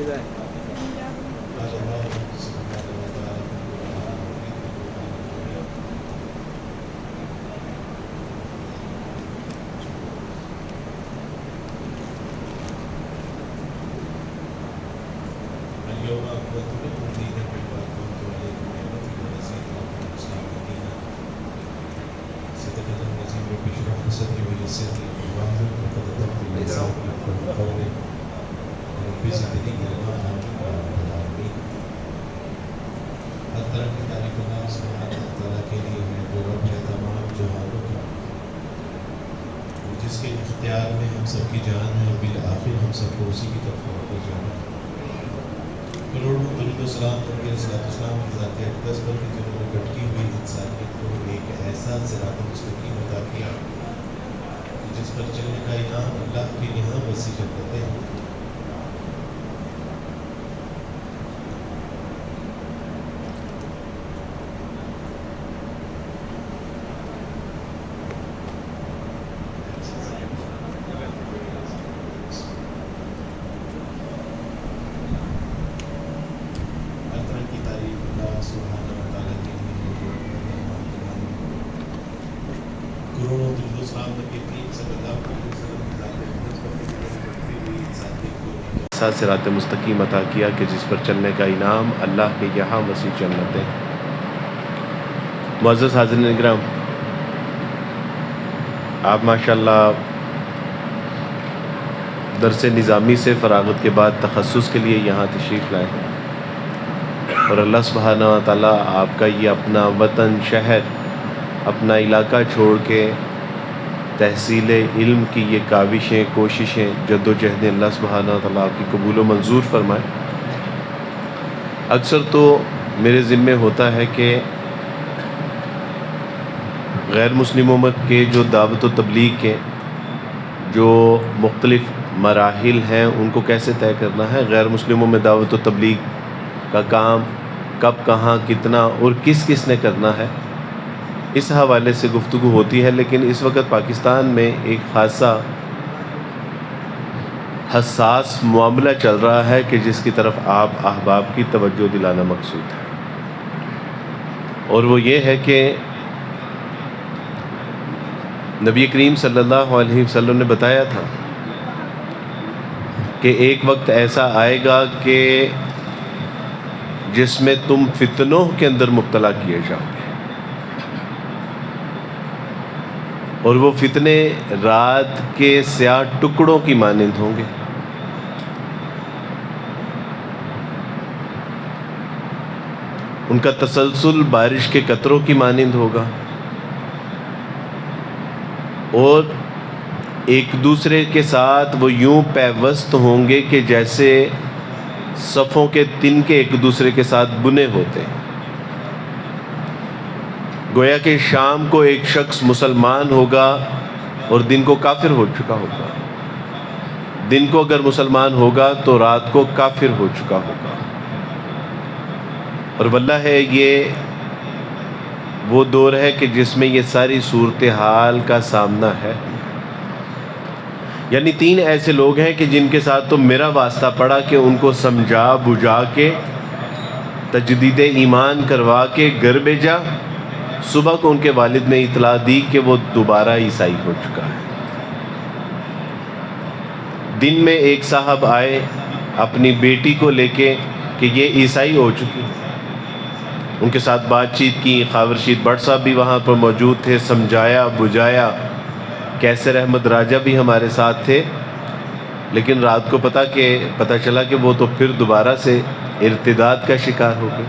جس کے اختیار میں ہم سب کی جان ہے، بالآخر ہم سب کو اسی کی طرف واپس جانا ہے۔ کروڑوں درود و سلام ان کے صلاۃ والسلام کی ذات اقدس پر کہ جنہوں نے بھٹکی ہوئی انسانیت کو ایک ایسا صراط مستقیم عطا کیا کہ جس پر چلنے کا انعام اللہ کے یہاں وسیع جنتیں ہیں۔ صراط مستقیم عطا کیا کہ جس پر چلنے کا انعام اللہ کے یہاں وسیع جنتیں۔ معزز حاضرین اکرام، آپ ماشاءاللہ درس نظامی سے فراغت کے بعد تخصص کے لیے یہاں تشریف لائے ہیں، اور اللہ سبحانہ و تعالیٰ آپ کا یہ اپنا وطن، شہر، اپنا علاقہ چھوڑ کے تحصیل علم کی یہ کاوشیں، کوششیں، جد و جہدیں اللہ سبحانہ و تعالیٰ آپ کی قبول و منظور فرمائے۔ اکثر تو میرے ذمے ہوتا ہے کہ غیر مسلم امت کے جو دعوت و تبلیغ کے جو مختلف مراحل ہیں ان کو کیسے طے کرنا ہے، غیر مسلموں میں دعوت و تبلیغ کا کام کب، کہاں، کتنا اور کس کس نے کرنا ہے، اس حوالے سے گفتگو ہوتی ہے۔ لیکن اس وقت پاکستان میں ایک خاصا حساس معاملہ چل رہا ہے کہ جس کی طرف آپ احباب کی توجہ دلانا مقصود ہے، اور وہ یہ ہے کہ نبی کریم صلی اللہ علیہ وسلم نے بتایا تھا کہ ایک وقت ایسا آئے گا کہ جس میں تم فتنوں کے اندر مبتلا کیے جاؤ گے، اور وہ فتنے رات کے سیاہ ٹکڑوں کی مانند ہوں گے۔ ان کا تسلسل بارش کے قطروں کی مانند ہوگا، اور ایک دوسرے کے ساتھ وہ یوں پیوست ہوں گے کہ جیسے صفوں کے تنکے ایک دوسرے کے ساتھ بنے ہوتے ہیں۔ گویا کہ شام کو ایک شخص مسلمان ہوگا اور دن کو کافر ہو چکا ہوگا، دن کو اگر مسلمان ہوگا تو رات کو کافر ہو چکا ہوگا۔ اور واللہ ہے یہ وہ دور ہے کہ جس میں یہ ساری صورتحال کا سامنا ہے۔ یعنی تین ایسے لوگ ہیں کہ جن کے ساتھ تو میرا واسطہ پڑا کہ ان کو سمجھا بجھا کے تجدید ایمان کروا کے گھر بھیجا، صبح کو ان کے والد نے اطلاع دی کہ وہ دوبارہ عیسائی ہو چکا ہے۔ دن میں ایک صاحب آئے اپنی بیٹی کو لے کے کہ یہ عیسائی ہو چکی، ان کے ساتھ بات چیت کی، خاور رشید بٹ صاحب بھی وہاں پر موجود تھے، سمجھایا بجھایا، کیسر احمد راجہ بھی ہمارے ساتھ تھے، لیکن رات کو پتہ چلا کہ وہ تو پھر دوبارہ سے ارتداد کا شکار ہو گئے۔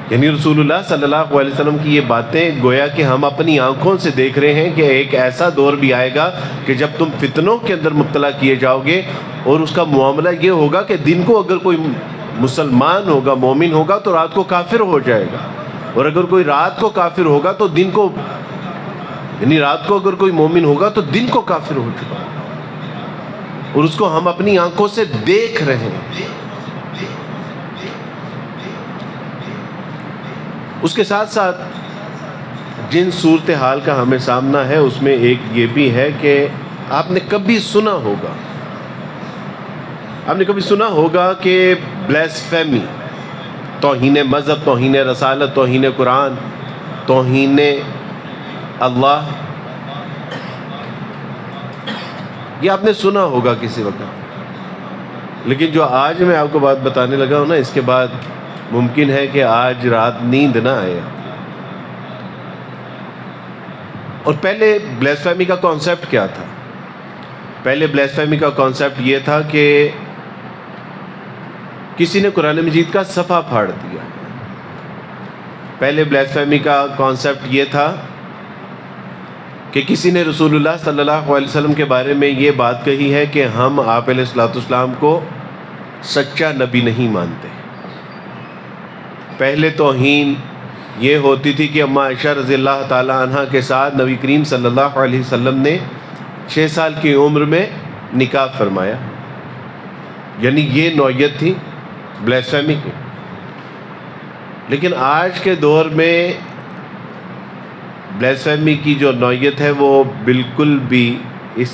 یعنی رسول اللہ صلی اللہ علیہ وسلم کی یہ باتیں گویا کہ ہم اپنی آنکھوں سے دیکھ رہے ہیں کہ ایک ایسا دور بھی آئے گا کہ جب تم فتنوں کے اندر مبتلا کیے جاؤ گے، اور اس کا معاملہ یہ ہوگا کہ دن کو اگر کوئی مسلمان ہوگا، مومن ہوگا، تو رات کو کافر ہو جائے گا، اور اگر کوئی رات کو کافر ہوگا تو دن کو، یعنی رات کو اگر کوئی مومن ہوگا تو دن کو کافر ہو چکا ہوگا، اور اس کو ہم اپنی آنکھوں سے دیکھ رہے ہیں۔ اس کے ساتھ ساتھ جن صورتحال کا ہمیں سامنا ہے اس میں ایک یہ بھی ہے کہ آپ نے کبھی سنا ہوگا آپ نے کبھی سنا ہوگا کہ بلیسفیمی، توہین مذہب، توہین رسالت، توہین قرآن، توہین اللہ، یہ آپ نے سنا ہوگا کسی وقت. لیکن جو آج میں آپ کو بات بتانے لگا ہوں نا، اس کے بعد ممکن ہے کہ آج رات نیند نہ آئے. اور پہلے بلیسفیمی کا کانسیپٹ کیا تھا؟ پہلے بلیسفیمی کا کانسیپٹ یہ تھا کہ کسی نے قرآن مجید کا صفحہ پھاڑ دیا. پہلے بلیسفیمی کا کانسیپٹ یہ تھا کہ کسی نے رسول اللہ صلی اللہ علیہ وسلم کے بارے میں یہ بات کہی ہے کہ ہم آپ علیہ الصلوۃ والسلام کو سچا نبی نہیں مانتے. پہلے توہین یہ ہوتی تھی کہ اما عائشہ رضی اللہ تعالیٰ عنہ کے ساتھ نبی کریم صلی اللہ علیہ وسلم نے 6 سال کی عمر میں نکاح فرمایا. یعنی یہ نوعیت تھی بلیسفیمی کی. لیکن آج کے دور میں بلیسفیمی کی جو نوعیت ہے وہ بالکل بھی اس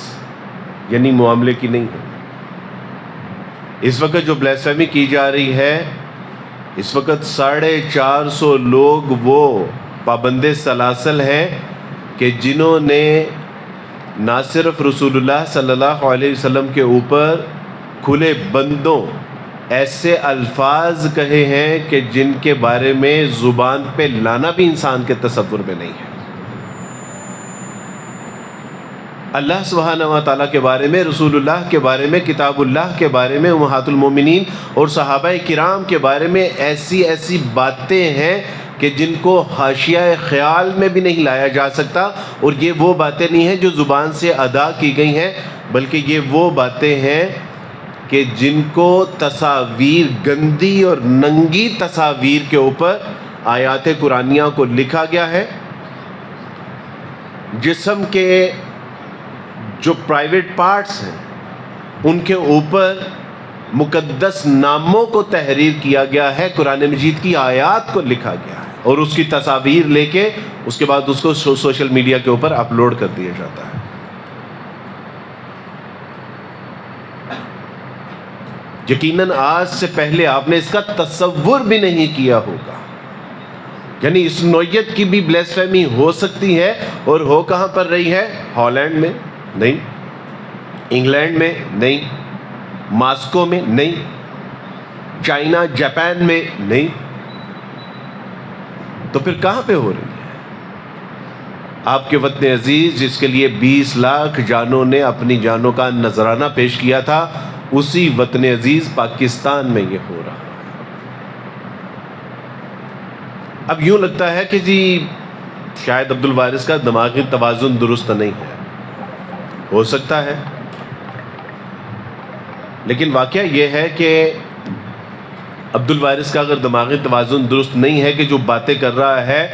یعنی معاملے کی نہیں ہے. اس وقت جو بلیسفیمی کی جا رہی ہے، اس وقت 450 لوگ وہ پابند سلاسل ہیں کہ جنہوں نے نہ صرف رسول اللہ صلی اللہ علیہ وسلم کے اوپر کھلے بندوں ایسے الفاظ کہے ہیں کہ جن کے بارے میں زبان پہ لانا بھی انسان کے تصور میں نہیں ہے. اللہ سبحانہ و تعالیٰ کے بارے میں، رسول اللہ کے بارے میں، کتاب اللہ کے بارے میں، امہات المومنین اور صحابہ کرام کے بارے میں ایسی ایسی باتیں ہیں کہ جن کو حاشیہ خیال میں بھی نہیں لایا جا سکتا. اور یہ وہ باتیں نہیں ہیں جو زبان سے ادا کی گئی ہیں، بلکہ یہ وہ باتیں ہیں کہ جن کو تصاویر، گندی اور ننگی تصاویر کے اوپر آیات قرآنیہ کو لکھا گیا ہے. جسم کے جو پرائیویٹ پارٹس ہیں ان کے اوپر مقدس ناموں کو تحریر کیا گیا ہے، قرآن مجید کی آیات کو لکھا گیا ہے، اور اس کی تصاویر لے کے اس کے بعد اس کو سوشل میڈیا کے اوپر اپلوڈ کر دیا جاتا ہے. یقیناً آج سے پہلے آپ نے اس کا تصور بھی نہیں کیا ہوگا. یعنی اس نوعیت کی بھی بلیسفیمی ہو سکتی ہے. اور ہو کہاں پر رہی ہے؟ ہالینڈ میں نہیں، انگلینڈ میں نہیں، ماسکو میں نہیں، چائنا جاپان میں نہیں. تو پھر کہاں پہ ہو رہی ہے؟ آپ کے وطن عزیز جس کے لیے 20 لاکھ جانوں نے اپنی جانوں کا نذرانہ پیش کیا تھا، اسی وطن عزیز پاکستان میں یہ ہو رہا. اب یوں لگتا ہے کہ جی شاید عبد الوارث کا دماغی توازن درست نہیں ہے. ہو سکتا ہے، لیکن واقعہ یہ ہے کہ عبد الوارث کا اگر دماغی توازن درست نہیں ہے کہ جو باتیں کر رہا ہے،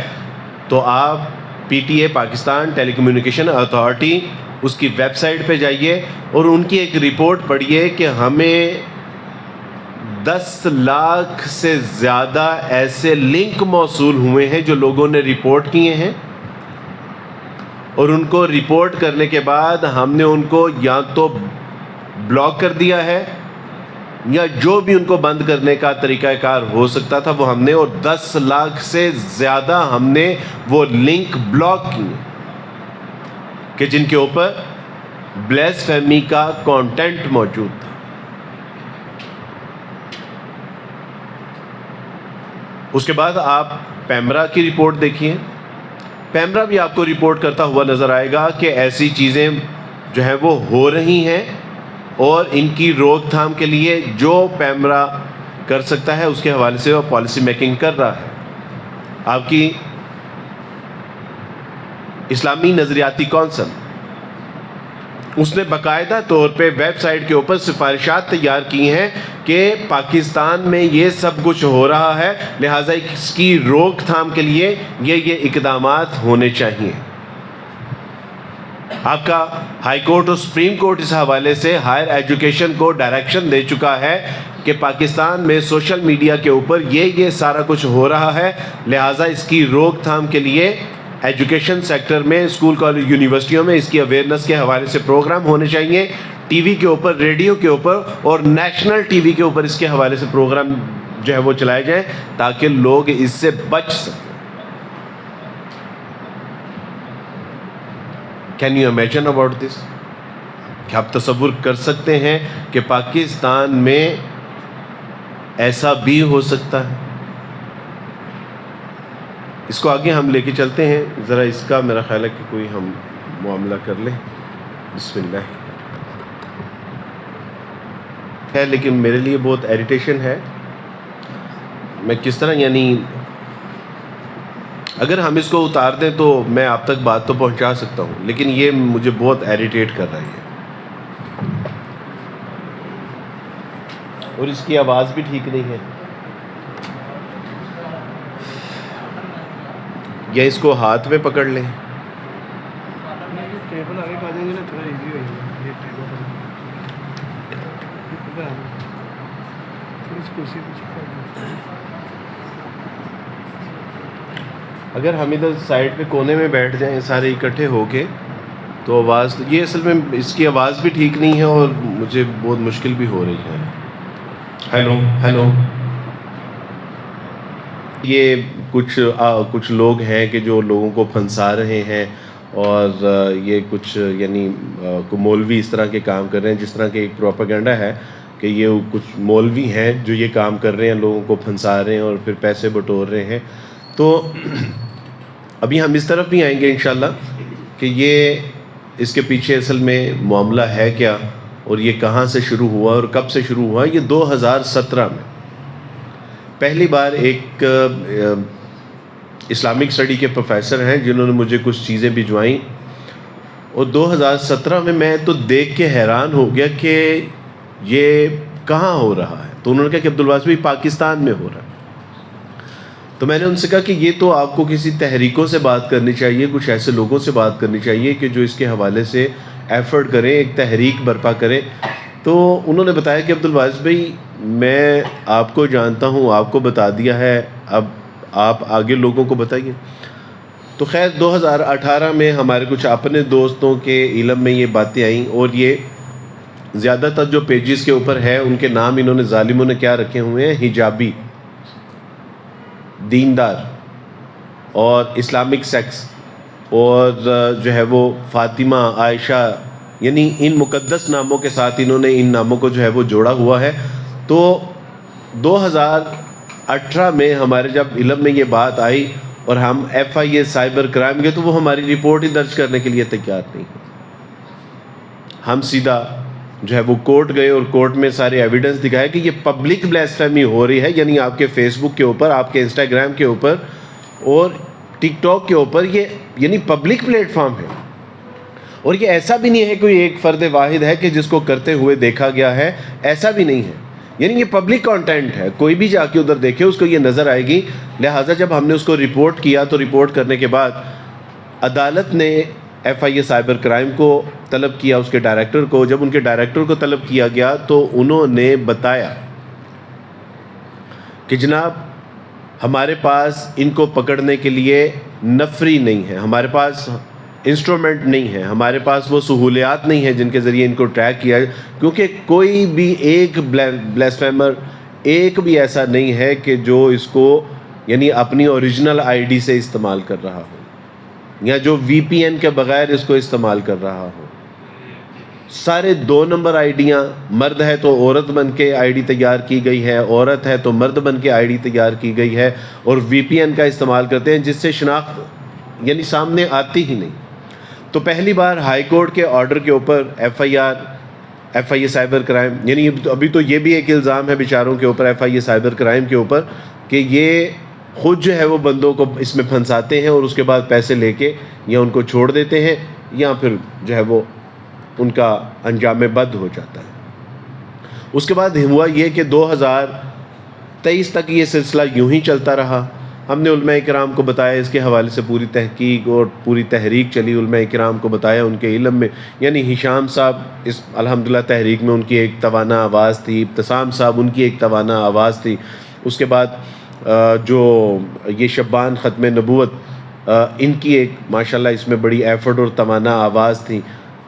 تو آپ P T A Pakistan telecommunication authority اس کی ویب سائٹ پہ جائیے اور ان کی ایک رپورٹ پڑھیے کہ ہمیں 10 لاکھ سے زیادہ ایسے لنک موصول ہوئے ہیں جو لوگوں نے رپورٹ کیے ہیں، اور ان کو رپورٹ کرنے کے بعد ہم نے ان کو یا تو بلاک کر دیا ہے یا جو بھی ان کو بند کرنے کا طریقہ کار ہو سکتا تھا وہ ہم نے، اور 10 لاکھ سے زیادہ ہم نے وہ لنک بلاک کیے کہ جن کے اوپر بلیسفیمی کا کانٹینٹ موجود تھا. اس کے بعد آپ پیمرا کی رپورٹ دیکھیے. پیمرا بھی آپ کو رپورٹ کرتا ہوا نظر آئے گا کہ ایسی چیزیں جو ہیں وہ ہو رہی ہیں، اور ان کی روک تھام کے لیے جو پیمرا کر سکتا ہے اس کے حوالے سے وہ پالیسی میکنگ کر رہا ہے. آپ کی اسلامی نظریاتی کونسل اس نے باقاعدہ طور پہ ویب سائٹ کے اوپر سفارشات تیار کی ہیں کہ پاکستان میں یہ سب کچھ ہو رہا ہے، لہٰذا اس کی روک تھام کے لیے یہ اقدامات ہونے چاہیے. آپ کا ہائی کورٹ اور سپریم کورٹ اس حوالے سے ہائر ایجوکیشن کو ڈائریکشن دے چکا ہے کہ پاکستان میں سوشل میڈیا کے اوپر یہ سارا کچھ ہو رہا ہے، لہٰذا اس کی روک تھام کے لیے ایجوکیشن سیکٹر میں اسکول کالج یونیورسٹیوں میں اس کی اویئرنیس کے حوالے سے پروگرام ہونے چاہیے، ٹی وی کے اوپر، ریڈیو کے اوپر اور نیشنل ٹی وی کے اوپر اس کے حوالے سے پروگرام جو ہے وہ چلائے جائیں تاکہ لوگ اس سے بچ سکیں۔ Can you imagine about this? کہ آپ تصور کر سکتے ہیں کہ پاکستان میں ایسا بھی ہو سکتا ہے؟ اس کو آگے ہم لے کے چلتے ہیں، ذرا اس کا میرا خیال ہے کہ کوئی ہم معاملہ کر لیں۔ بسم اللہ ہے، لیکن میرے لیے بہت ایریٹیشن ہے، میں کس طرح، یعنی اگر ہم اس کو اتار دیں تو میں آپ تک بات تو پہنچا سکتا ہوں، لیکن یہ مجھے بہت ایریٹیٹ کر رہا ہے اور اس کی آواز بھی ٹھیک نہیں ہے۔ یا اس کو ہاتھ میں پکڑ لیں۔ اگر ہم ادھر سائڈ پہ کونے میں بیٹھ جائیں سارے اکٹھے ہو کے تو آواز، یہ اصل میں اس کی آواز بھی ٹھیک نہیں ہے اور مجھے بہت مشکل بھی ہو رہی ہے۔ ہیلو ہیلو، یہ کچھ لوگ ہیں کہ جو لوگوں کو پھنسا رہے ہیں اور یہ کچھ یعنی مولوی اس طرح کے کام کر رہے ہیں، جس طرح کے ایک پروپیگنڈا ہے کہ یہ کچھ مولوی ہیں جو یہ کام کر رہے ہیں، لوگوں کو پھنسا رہے ہیں اور پھر پیسے بٹور رہے ہیں۔ تو ابھی ہم اس طرف بھی آئیں گے انشاءاللہ کہ یہ اس کے پیچھے اصل میں معاملہ ہے کیا اور یہ کہاں سے شروع ہوا اور کب سے شروع ہوا۔ یہ 2017 میں پہلی بار ایک اسلامک اسٹڈی کے پروفیسر ہیں جنہوں نے مجھے کچھ چیزیں بھجوائیں، اور 2017 میں میں تو دیکھ کے حیران ہو گیا کہ یہ کہاں ہو رہا ہے۔ تو انہوں نے کہا کہ عبدالواس بھائی پاکستان میں ہو رہا ہے۔ تو میں نے ان سے کہا کہ یہ تو آپ کو کسی تحریکوں سے بات کرنی چاہیے، کچھ ایسے لوگوں سے بات کرنی چاہیے کہ جو اس کے حوالے سے ایفرٹ کریں، ایک تحریک برپا کریں۔ تو انہوں نے بتایا کہ عبدالواس بھائی میں آپ کو جانتا ہوں، آپ کو بتا دیا ہے، اب آپ آگے لوگوں کو بتائیے۔ تو خیر 2018 میں ہمارے کچھ اپنے دوستوں کے علم میں یہ باتیں آئیں، اور یہ زیادہ تر جو پیجز کے اوپر ہے ان کے نام انہوں نے ظالموں نے کیا رکھے ہوئے ہیں، حجابی، دیندار اور اسلامک سیکس اور جو ہے وہ فاطمہ، عائشہ، یعنی ان مقدس ناموں کے ساتھ انہوں نے ان ناموں کو جو ہے وہ جوڑا ہوا ہے۔ تو 2018 میں ہمارے جب علم میں یہ بات آئی اور ہم FIA سائبر کرائم گئے تو وہ ہماری رپورٹ ہی درج کرنے کے لیے تیار نہیں۔ ہم سیدھا جو ہے وہ کورٹ گئے اور کورٹ میں سارے ایویڈنس دکھائے کہ یہ پبلک بلیسفیمی ہو رہی ہے، یعنی آپ کے فیس بک کے اوپر، آپ کے انسٹاگرام کے اوپر اور ٹک ٹاک کے اوپر، یہ یعنی پبلک پلیٹ فارم ہے، اور یہ ایسا بھی نہیں ہے کوئی ایک فرد واحد ہے کہ جس کو کرتے ہوئے دیکھا گیا ہے، ایسا بھی نہیں ہے، یعنی یہ پبلک کانٹینٹ ہے، کوئی بھی جا کے ادھر دیکھے اس کو یہ نظر آئے گی۔ لہٰذا جب ہم نے اس کو رپورٹ کیا تو رپورٹ کرنے کے بعد عدالت نے FIA سائبر کرائم کو طلب کیا، اس کے ڈائریکٹر کو۔ جب ان کے ڈائریکٹر کو طلب کیا گیا تو انہوں نے بتایا کہ جناب ہمارے پاس ان کو پکڑنے کے لیے نفری نہیں ہے، ہمارے پاس انسٹرومنٹ نہیں ہے، ہمارے پاس وہ سہولیات نہیں ہیں جن کے ذریعے ان کو ٹریک کیا ہے، کیونکہ کوئی بھی ایک بلیسفیمر ایک بھی ایسا نہیں ہے کہ جو اس کو یعنی اپنی اوریجنل ID سے استعمال کر رہا ہو یا جو VPN کے بغیر اس کو استعمال کر رہا ہو۔ سارے 2 نمبر آئیڈیاں، مرد ہے تو عورت بن کے ID تیار کی گئی ہے، عورت ہے تو مرد بن کے ID تیار کی گئی ہے، اور VPN کا استعمال کرتے ہیں جس سے شناخت یعنی سامنے آتی ہی نہیں۔ تو پہلی بار ہائی کورٹ کے آرڈر کے اوپر FIA سائبر کرائم، یعنی ابھی تو یہ بھی ایک الزام ہے بیچاروں کے اوپر، FIA سائبر کرائم کے اوپر، کہ یہ خود جو ہے وہ بندوں کو اس میں پھنساتے ہیں اور اس کے بعد پیسے لے کے یا ان کو چھوڑ دیتے ہیں یا پھر جو ہے وہ ان کا انجام بد ہو جاتا ہے۔ اس کے بعد ہوا یہ کہ 2023 تک یہ سلسلہ یوں ہی چلتا رہا۔ ہم نے علماء کرام کو بتایا، اس کے حوالے سے پوری تحقیق اور پوری تحریک چلی، علماء کرام کو بتایا، ان کے علم میں، یعنی ہشام صاحب اس الحمدللہ تحریک میں ان کی ایک توانا آواز تھی، ابتسام صاحب ان کی ایک توانا آواز تھی۔ اس کے بعد جو یہ شبان ختم نبوت ان کی ایک ماشاءاللہ اس میں بڑی ایفرٹ اور توانا آواز تھی.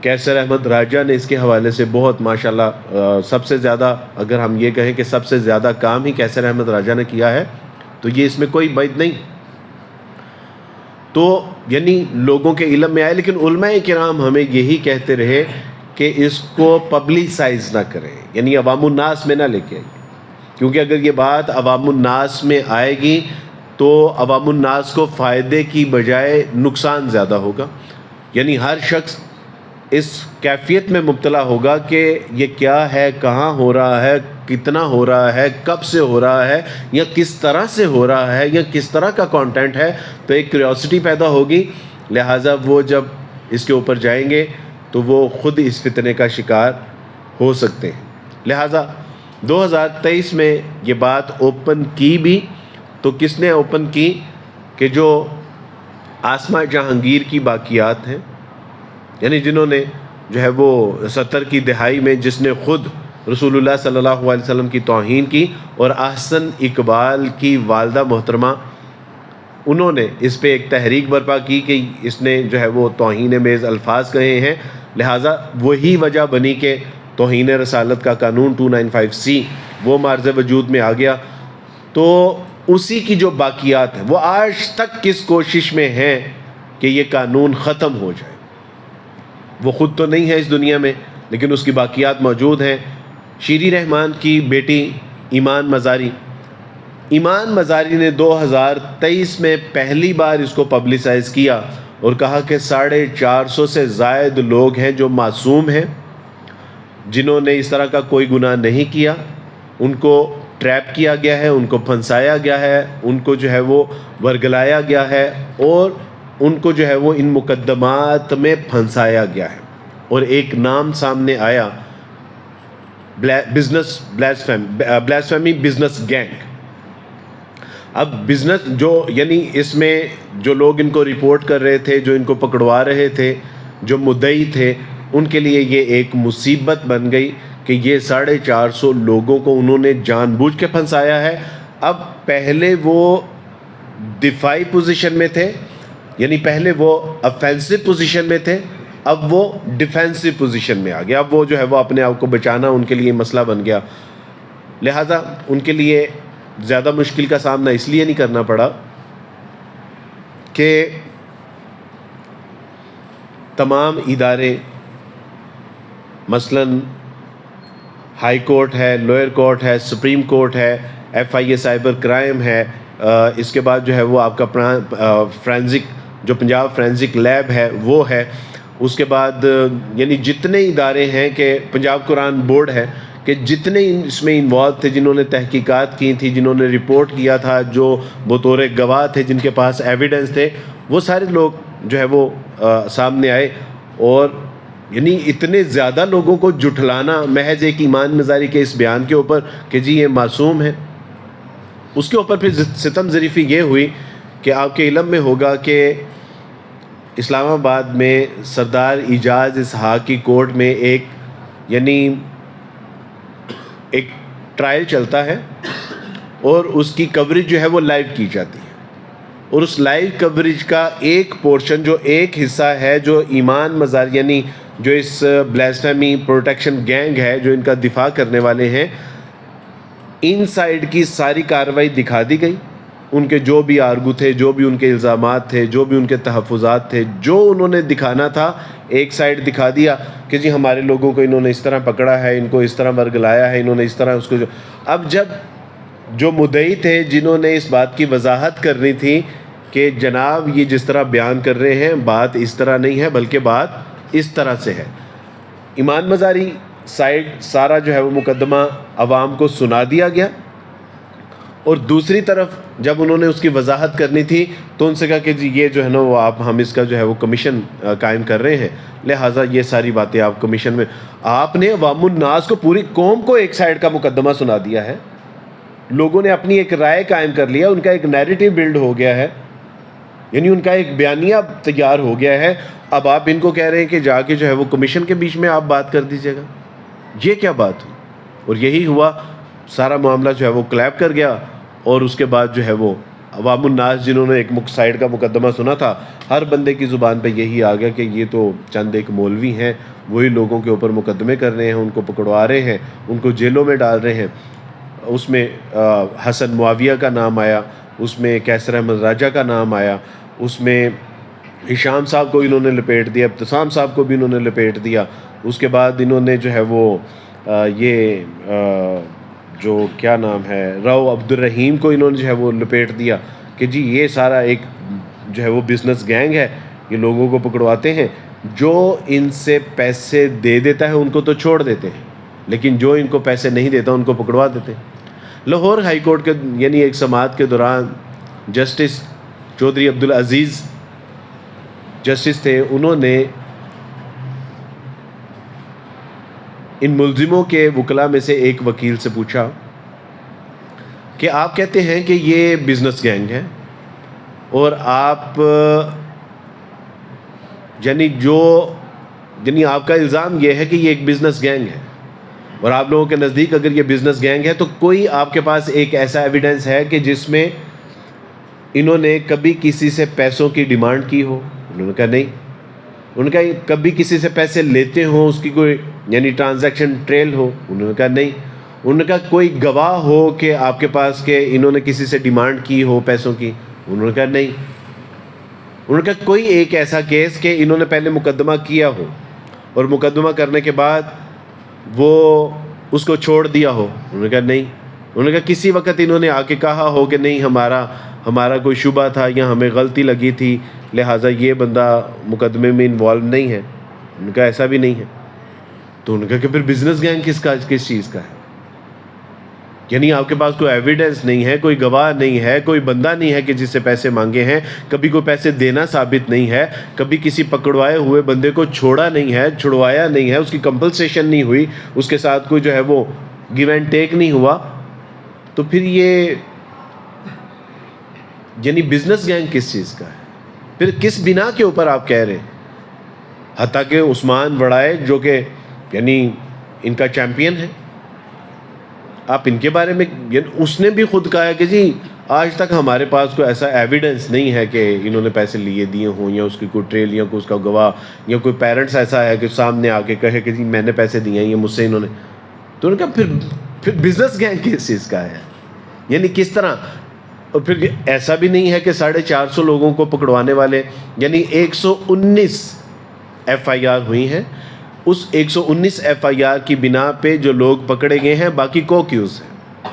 کیسر احمد راجہ نے اس کے حوالے سے بہت ماشاءاللہ سب سے زیادہ، اگر ہم یہ کہیں کہ سب سے زیادہ کام ہی کیسر احمد راجہ نے کیا ہے تو یہ اس میں کوئی بعید نہیں. تو یعنی لوگوں کے علم میں آئے، لیکن علماء کرام ہمیں یہی کہتے رہے کہ اس کو پبلسائز نہ کریں، یعنی عوام الناس میں نہ لے کے آئیے، کیونکہ اگر یہ بات عوام الناس میں آئے گی تو عوام الناس کو فائدے کی بجائے نقصان زیادہ ہوگا. یعنی ہر شخص اس کیفیت میں مبتلا ہوگا کہ یہ کیا ہے، کہاں ہو رہا ہے، کتنا ہو رہا ہے، کب سے ہو رہا ہے، یا کس طرح سے ہو رہا ہے، یا کس طرح کا کانٹینٹ ہے. تو ایک کیوریوسٹی پیدا ہوگی، لہٰذا وہ جب اس کے اوپر جائیں گے تو وہ خود اس فتنے کا شکار ہو سکتے ہیں. لہٰذا 2023 میں یہ بات اوپن کی بھی تو کس نے اوپن کی کہ جو آسمہ جہانگیر کی باقیات ہیں، یعنی جنہوں نے جو ہے وہ 70 کی دہائی میں جس نے خود رسول اللہ صلی اللہ علیہ وسلم کی توہین کی، اور احسن اقبال کی والدہ محترمہ، انہوں نے اس پہ ایک تحریک برپا کی کہ اس نے جو ہے وہ توہین میز الفاظ کہے ہیں. لہٰذا وہی وجہ بنی کہ توہین رسالت کا قانون 295C وہ معرض وجود میں آ گیا. تو اسی کی جو باقیات ہیں وہ آج تک کس کوشش میں ہیں کہ یہ قانون ختم ہو جائے. وہ خود تو نہیں ہے اس دنیا میں، لیکن اس کی باقیات موجود ہیں. شیری رحمان کی بیٹی ایمان مزاری نے 2023 میں پہلی بار اس کو پبلسائز کیا اور کہا کہ 450 سے زائد لوگ ہیں جو معصوم ہیں، جنہوں نے اس طرح کا کوئی گناہ نہیں کیا، ان کو ٹریپ کیا گیا ہے، ان کو پھنسایا گیا ہے، ان کو جو ہے وہ ورگلایا گیا ہے، اور ان کو جو ہے وہ ان مقدمات میں پھنسایا گیا ہے. اور ایک نام سامنے آیا، بلاسفیمی بزنس گینگ. اب بزنس جو یعنی اس میں جو لوگ ان کو رپورٹ کر رہے تھے، جو ان کو پکڑوا رہے تھے، جو مدعی تھے، ان کے لیے یہ ایک مصیبت بن گئی کہ یہ 450 لوگوں کو انہوں نے جان بوجھ کے پھنسایا ہے. اب پہلے وہ دفاعی پوزیشن میں تھے، یعنی پہلے وہ افینسو پوزیشن میں تھے، اب وہ ڈیفینسو پوزیشن میں آ گیا. اب وہ جو ہے وہ اپنے آپ کو بچانا ان کے لیے مسئلہ بن گیا. لہٰذا ان کے لیے زیادہ مشکل کا سامنا اس لیے نہیں کرنا پڑا کہ تمام ادارے، مثلاً ہائی کورٹ ہے، لوئر کورٹ ہے، سپریم کورٹ ہے، FIA سائبر کرائم ہے، اس کے بعد جو ہے وہ آپ کا فرینزک جو پنجاب فرینزک لیب ہے وہ ہے، اس کے بعد یعنی جتنے ادارے ہیں کہ پنجاب قرآن بورڈ ہے، کہ جتنے اس میں انوالو تھے، جنہوں نے تحقیقات کی تھی، جنہوں نے رپورٹ کیا تھا، جو بطور گواہ تھے، جن کے پاس ایویڈنس تھے، وہ سارے لوگ جو ہے وہ سامنے آئے. اور یعنی اتنے زیادہ لوگوں کو جھٹلانا محض ایک ایمان مزاری کے اس بیان کے اوپر کہ جی یہ معصوم ہے، اس کے اوپر پھر ستم ظریفی یہ ہوئی کہ آپ کے علم میں ہوگا کہ اسلام آباد میں سردار اعجاز اسحاق کی کورٹ میں ایک ٹرائل چلتا ہے، اور اس کی کوریج جو ہے وہ لائیو کی جاتی ہے. اور اس لائیو کوریج کا ایک پورشن، جو ایک حصہ ہے، جو ایمان مزار یعنی جو اس بلاسفیمی پروٹیکشن گینگ ہے، جو ان کا دفاع کرنے والے ہیں، ان سائڈ کی ساری کارروائی دکھا دی گئی. ان کے جو بھی آرگو تھے، جو بھی ان کے الزامات تھے، جو بھی ان کے تحفظات تھے، جو انہوں نے دکھانا تھا، ایک سائڈ دکھا دیا کہ جی ہمارے لوگوں کو انہوں نے اس طرح پکڑا ہے، ان کو اس طرح ورگلایا ہے، انہوں نے اس طرح اس کو اب جب جو مدعی تھے، جنہوں نے اس بات کی وضاحت کرنی تھی کہ جناب یہ جس طرح بیان کر رہے ہیں بات اس طرح نہیں ہے بلکہ بات اس طرح سے ہے، ایمان مزاری سائڈ سارا جو ہے وہ مقدمہ عوام کو سنا دیا گیا. اور دوسری طرف جب انہوں نے اس کی وضاحت کرنی تھی تو ان سے کہا کہ جی یہ جو ہے نا وہ ہم اس کا جو ہے وہ کمیشن قائم کر رہے ہیں، لہٰذا یہ ساری باتیں آپ کمیشن میں، آپ نے عوام الناس کو، پوری قوم کو ایک سائڈ کا مقدمہ سنا دیا ہے. لوگوں نے اپنی ایک رائے قائم کر لیا، ان کا ایک نیریٹو بلڈ ہو گیا ہے، یعنی ان کا ایک بیانیہ تیار ہو گیا ہے. اب آپ ان کو کہہ رہے ہیں کہ جا کے جو ہے وہ کمیشن کے بیچ میں آپ بات کر دیجیے گا. یہ کیا بات ہوئی؟ اور یہی ہوا، سارا معاملہ جو ہے وہ کلیپ کر گیا، اور اس کے بعد جو ہے وہ عوام الناس جنہوں نے ایک سائڈ کا مقدمہ سنا تھا، ہر بندے کی زبان پہ یہی آ گیا کہ یہ تو چند ایک مولوی ہیں، وہی لوگوں کے اوپر مقدمے کر رہے ہیں، ان کو پکڑوا رہے ہیں، ان کو جیلوں میں ڈال رہے ہیں۔ اس میں حسن معاویہ کا نام آیا، اس میں کیسر احمد راجہ کا نام آیا، اس میں ہشام صاحب کو انہوں نے لپیٹ دیا، ابتسام صاحب کو بھی انہوں نے لپیٹ دیا۔ اس کے بعد انہوں نے جو ہے وہ جو کیا نام ہے رو عبد الرحیم کو انہوں نے جو ہے وہ لپیٹ دیا کہ جی یہ سارا ایک جو ہے وہ بزنس گینگ ہے، یہ لوگوں کو پکڑواتے ہیں، جو ان سے پیسے دے دیتا ہے ان کو تو چھوڑ دیتے ہیں، لیکن جو ان کو پیسے نہیں دیتا ان کو پکڑوا دیتے ہیں۔ لاہور ہائی کورٹ کے یعنی ایک سماعت کے دوران جسٹس چودھری عبدالعزیز جسٹس تھے، انہوں نے ان ملزموں کے وکلاء میں سے ایک وکیل سے پوچھا کہ آپ کہتے ہیں کہ یہ بزنس گینگ ہے اور آپ یعنی آپ کا الزام یہ ہے کہ یہ ایک بزنس گینگ ہے، اور آپ لوگوں کے نزدیک اگر یہ بزنس گینگ ہے تو کوئی آپ کے پاس ایک ایسا ایویڈنس ہے کہ جس میں انہوں نے کبھی کسی سے پیسوں کی ڈیمانڈ کی ہو؟ انہوں نے کہا نہیں۔ انہوں نے کہا کبھی کسی سے پیسے لیتے ہوں، اس کی کوئی یعنی ٹرانزیکشن ٹریل ہو؟ انہوں نے کہا نہیں۔ انہوں نے کہا کوئی گواہ ہو کہ آپ کے پاس کہ انہوں نے کسی سے ڈیمانڈ کی ہو پیسوں کی؟ انہوں نے کہا نہیں۔ انہوں نے کہا کوئی ایک ایسا کیس کہ انہوں نے پہلے مقدمہ کیا ہو اور مقدمہ کرنے کے بعد وہ اس کو چھوڑ دیا ہو؟ انہوں نے کہا نہیں۔ انہوں نے کہا کسی وقت انہوں نے آ کے کہا ہو کہ نہیں ہمارا کوئی شبہ تھا یا ہمیں غلطی لگی تھی لہٰذا یہ بندہ مقدمے میں انوالو نہیں ہے؟ انہوں نے کہا ایسا بھی نہیں ہے۔ تو انہوں نے کہا کہ پھر بزنس گینگ کس چیز کا ہے؟ یعنی آپ کے پاس کوئی ایویڈنس نہیں ہے، کوئی گواہ نہیں ہے، کوئی بندہ نہیں ہے کہ جس سے پیسے مانگے ہیں، کبھی کوئی پیسے دینا ثابت نہیں ہے، کبھی کسی پکڑوائے ہوئے بندے کو چھوڑا نہیں ہے، چھڑوایا نہیں ہے، اس کی کمپنسیشن نہیں ہوئی، اس کے ساتھ کوئی جو ہے وہ گیو اینڈ ٹیک نہیں ہوا، تو پھر یہ یعنی بزنس گینگ کس چیز کا ہے؟ پھر کس بنا کے اوپر آپ کہہ رہے ہیں؟ حتیٰ کہ عثمان وڑائے جو کہ یعنی ان کا چیمپئن ہے، آپ ان کے بارے میں یعنی اس نے بھی خود کہا ہے کہ جی آج تک ہمارے پاس کوئی ایسا ایویڈنس نہیں ہے کہ انہوں نے پیسے لیے دیے ہوں، یا اس کی کوئی ٹریل یا کوئی اس کا گواہ یا کوئی پیرنٹس ایسا ہے کہ سامنے آ کے کہے کہ جی میں نے پیسے دیے ہیں، یہ مجھ سے انہوں نے۔ تو انہوں نے کہا پھر بزنس گینگ کس چیز کا ہے؟ یعنی کس طرح؟ اور پھر ایسا بھی نہیں ہے کہ 450 لوگوں کو پکڑوانے والے یعنی 119 ایف آئی آر ہوئی ہیں، اس 119 ایف آئی آر کی بنا پہ جو لوگ پکڑے گئے ہیں باقی کو کیوز ہیں،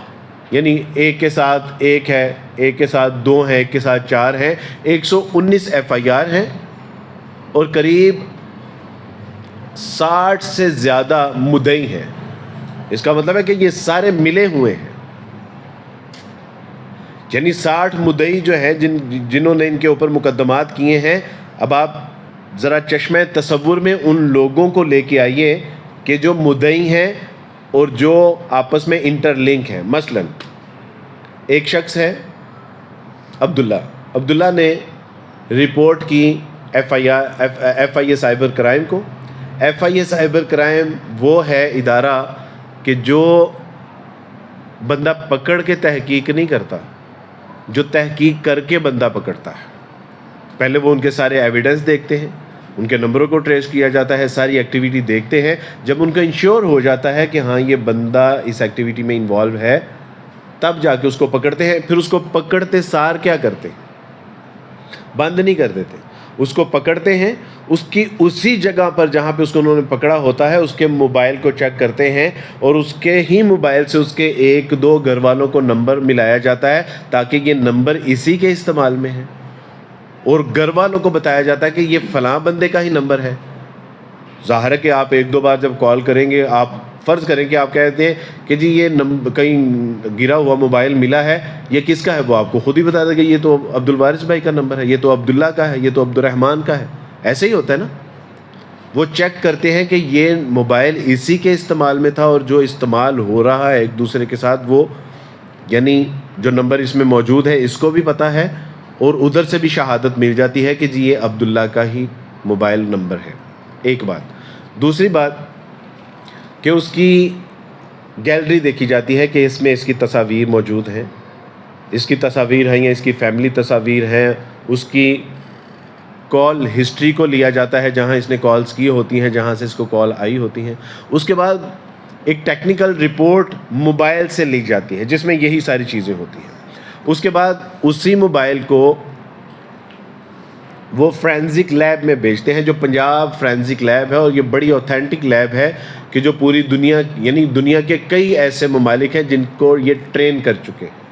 یعنی ایک کے ساتھ ایک ہے، ایک کے ساتھ 2 ہیں، ایک کے ساتھ 4 ہیں، 119 ایف آئی آر ہیں، اور قریب 60 سے زیادہ مدعی ہیں۔ اس کا مطلب ہے کہ یہ سارے ملے ہوئے ہیں، یعنی 60 مدعی جو ہیں جنہوں نے ان کے اوپر مقدمات کیے ہیں۔ اب آپ ذرا چشمہ تصور میں ان لوگوں کو لے کے آئیے کہ جو مدعی ہیں اور جو آپس میں انٹر لنک ہیں۔ مثلا ایک شخص ہے عبداللہ نے رپورٹ کی F I A cyber crime کو۔ F I A cyber crime وہ ہے ادارہ کہ جو بندہ پکڑ کے تحقیق نہیں کرتا، جو تحقیق کر کے بندہ پکڑتا ہے۔ پہلے وہ ان کے سارے ایویڈنس دیکھتے ہیں، ان کے نمبروں کو ٹریس کیا جاتا ہے، ساری ایکٹیویٹی دیکھتے ہیں۔ جب ان کو انشور ہو جاتا ہے کہ ہاں یہ بندہ اس ایکٹیویٹی میں انوالو ہے، تب جا کے اس کو پکڑتے ہیں۔ پھر اس کو پکڑتے سار کیا کرتے؟ بند نہیں کر دیتے، اس کو پکڑتے ہیں، اس کی اسی جگہ پر جہاں پہ اس کو انہوں نے پکڑا ہوتا ہے اس کے موبائل کو چیک کرتے ہیں، اور اس کے ہی موبائل سے اس کے 1-2 گھر والوں کو نمبر ملایا جاتا ہے تاکہ یہ نمبر اسی کے استعمال میں ہے، اور گھر والوں کو بتایا جاتا ہے کہ یہ فلاں بندے کا ہی نمبر ہے۔ ظاہر ہے کہ آپ 1-2 بار جب کال کریں گے، آپ فرض کریں کہ آپ کہتے ہیں کہ جی یہ کہیں گرا ہوا موبائل ملا ہے، یہ کس کا ہے، وہ آپ کو خود ہی بتا دے کہ یہ تو عبد الوارث بھائی کا نمبر ہے، یہ تو عبداللہ کا ہے، یہ تو عبد الرحمن کا ہے۔ ایسے ہی ہوتا ہے نا، وہ چیک کرتے ہیں کہ یہ موبائل اسی کے استعمال میں تھا، اور جو استعمال ہو رہا ہے ایک دوسرے کے ساتھ، وہ یعنی جو نمبر اس میں موجود ہے اس کو بھی پتہ ہے، اور ادھر سے بھی شہادت مل جاتی ہے کہ جی یہ عبداللہ کا ہی موبائل نمبر ہے۔ ایک بات۔ دوسری بات کہ اس کی گیلری دیکھی جاتی ہے کہ اس میں اس کی تصاویر موجود ہیں، اس کی تصاویر ہیں یا اس کی فیملی تصاویر ہیں، اس کی کال ہسٹری کو لیا جاتا ہے جہاں اس نے کالز کی ہوتی ہیں، جہاں سے اس کو کال آئی ہوتی ہیں. اس کے بعد ایک ٹیکنیکل رپورٹ موبائل سے لی جاتی ہے جس میں یہی ساری چیزیں ہوتی ہیں. اس کے بعد اسی موبائل کو وہ فرینزک لیب میں بیچتے ہیں، جو پنجاب فرینزک لیب ہے، اور یہ بڑی اوتھینٹک لیب ہے کہ جو پوری دنیا یعنی دنیا کے کئی ایسے ممالک ہیں جن کو یہ ٹرین کر چکے ہیں،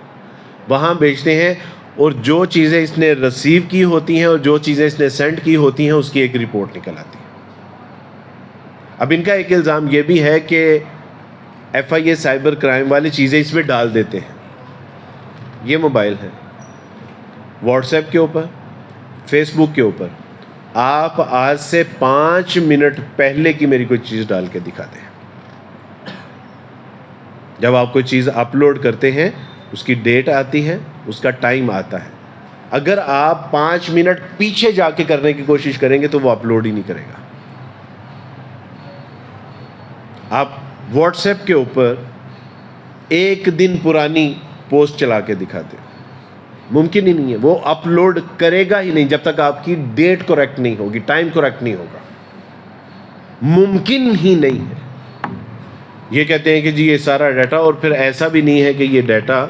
وہاں بیچتے ہیں. اور جو چیزیں اس نے ریسیو کی ہوتی ہیں اور جو چیزیں اس نے سینڈ کی ہوتی ہیں اس کی ایک رپورٹ نکل آتی ہے. اب ان کا ایک الزام یہ بھی ہے کہ F I A cyber crime والی چیزیں اس میں ڈال دیتے ہیں. یہ موبائل ہے، واٹس ایپ کے اوپر، فیس بک کے اوپر آپ آج سے 5 منٹ پہلے کی میری کوئی چیز ڈال کے دکھا دیں. جب آپ کوئی چیز اپلوڈ کرتے ہیں اس کی ڈیٹ آتی ہے، اس کا ٹائم آتا ہے. اگر آپ 5 منٹ پیچھے جا کے کرنے کی کوشش کریں گے تو وہ اپلوڈ ہی نہیں کرے گا. آپ واٹس ایپ کے اوپر 1 دن پرانی پوسٹ چلا کے دکھاتے ہیں، ممکن ہی نہیں ہے، وہ اپلوڈ کرے گا ہی نہیں جب تک آپ کی ڈیٹ کریکٹ نہیں ہوگی، ٹائم کریکٹ نہیں ہوگا. ممکن ہی نہیں ہے. یہ کہتے ہیں کہ جی یہ سارا ڈیٹا، اور پھر ایسا بھی نہیں ہے کہ یہ ڈیٹا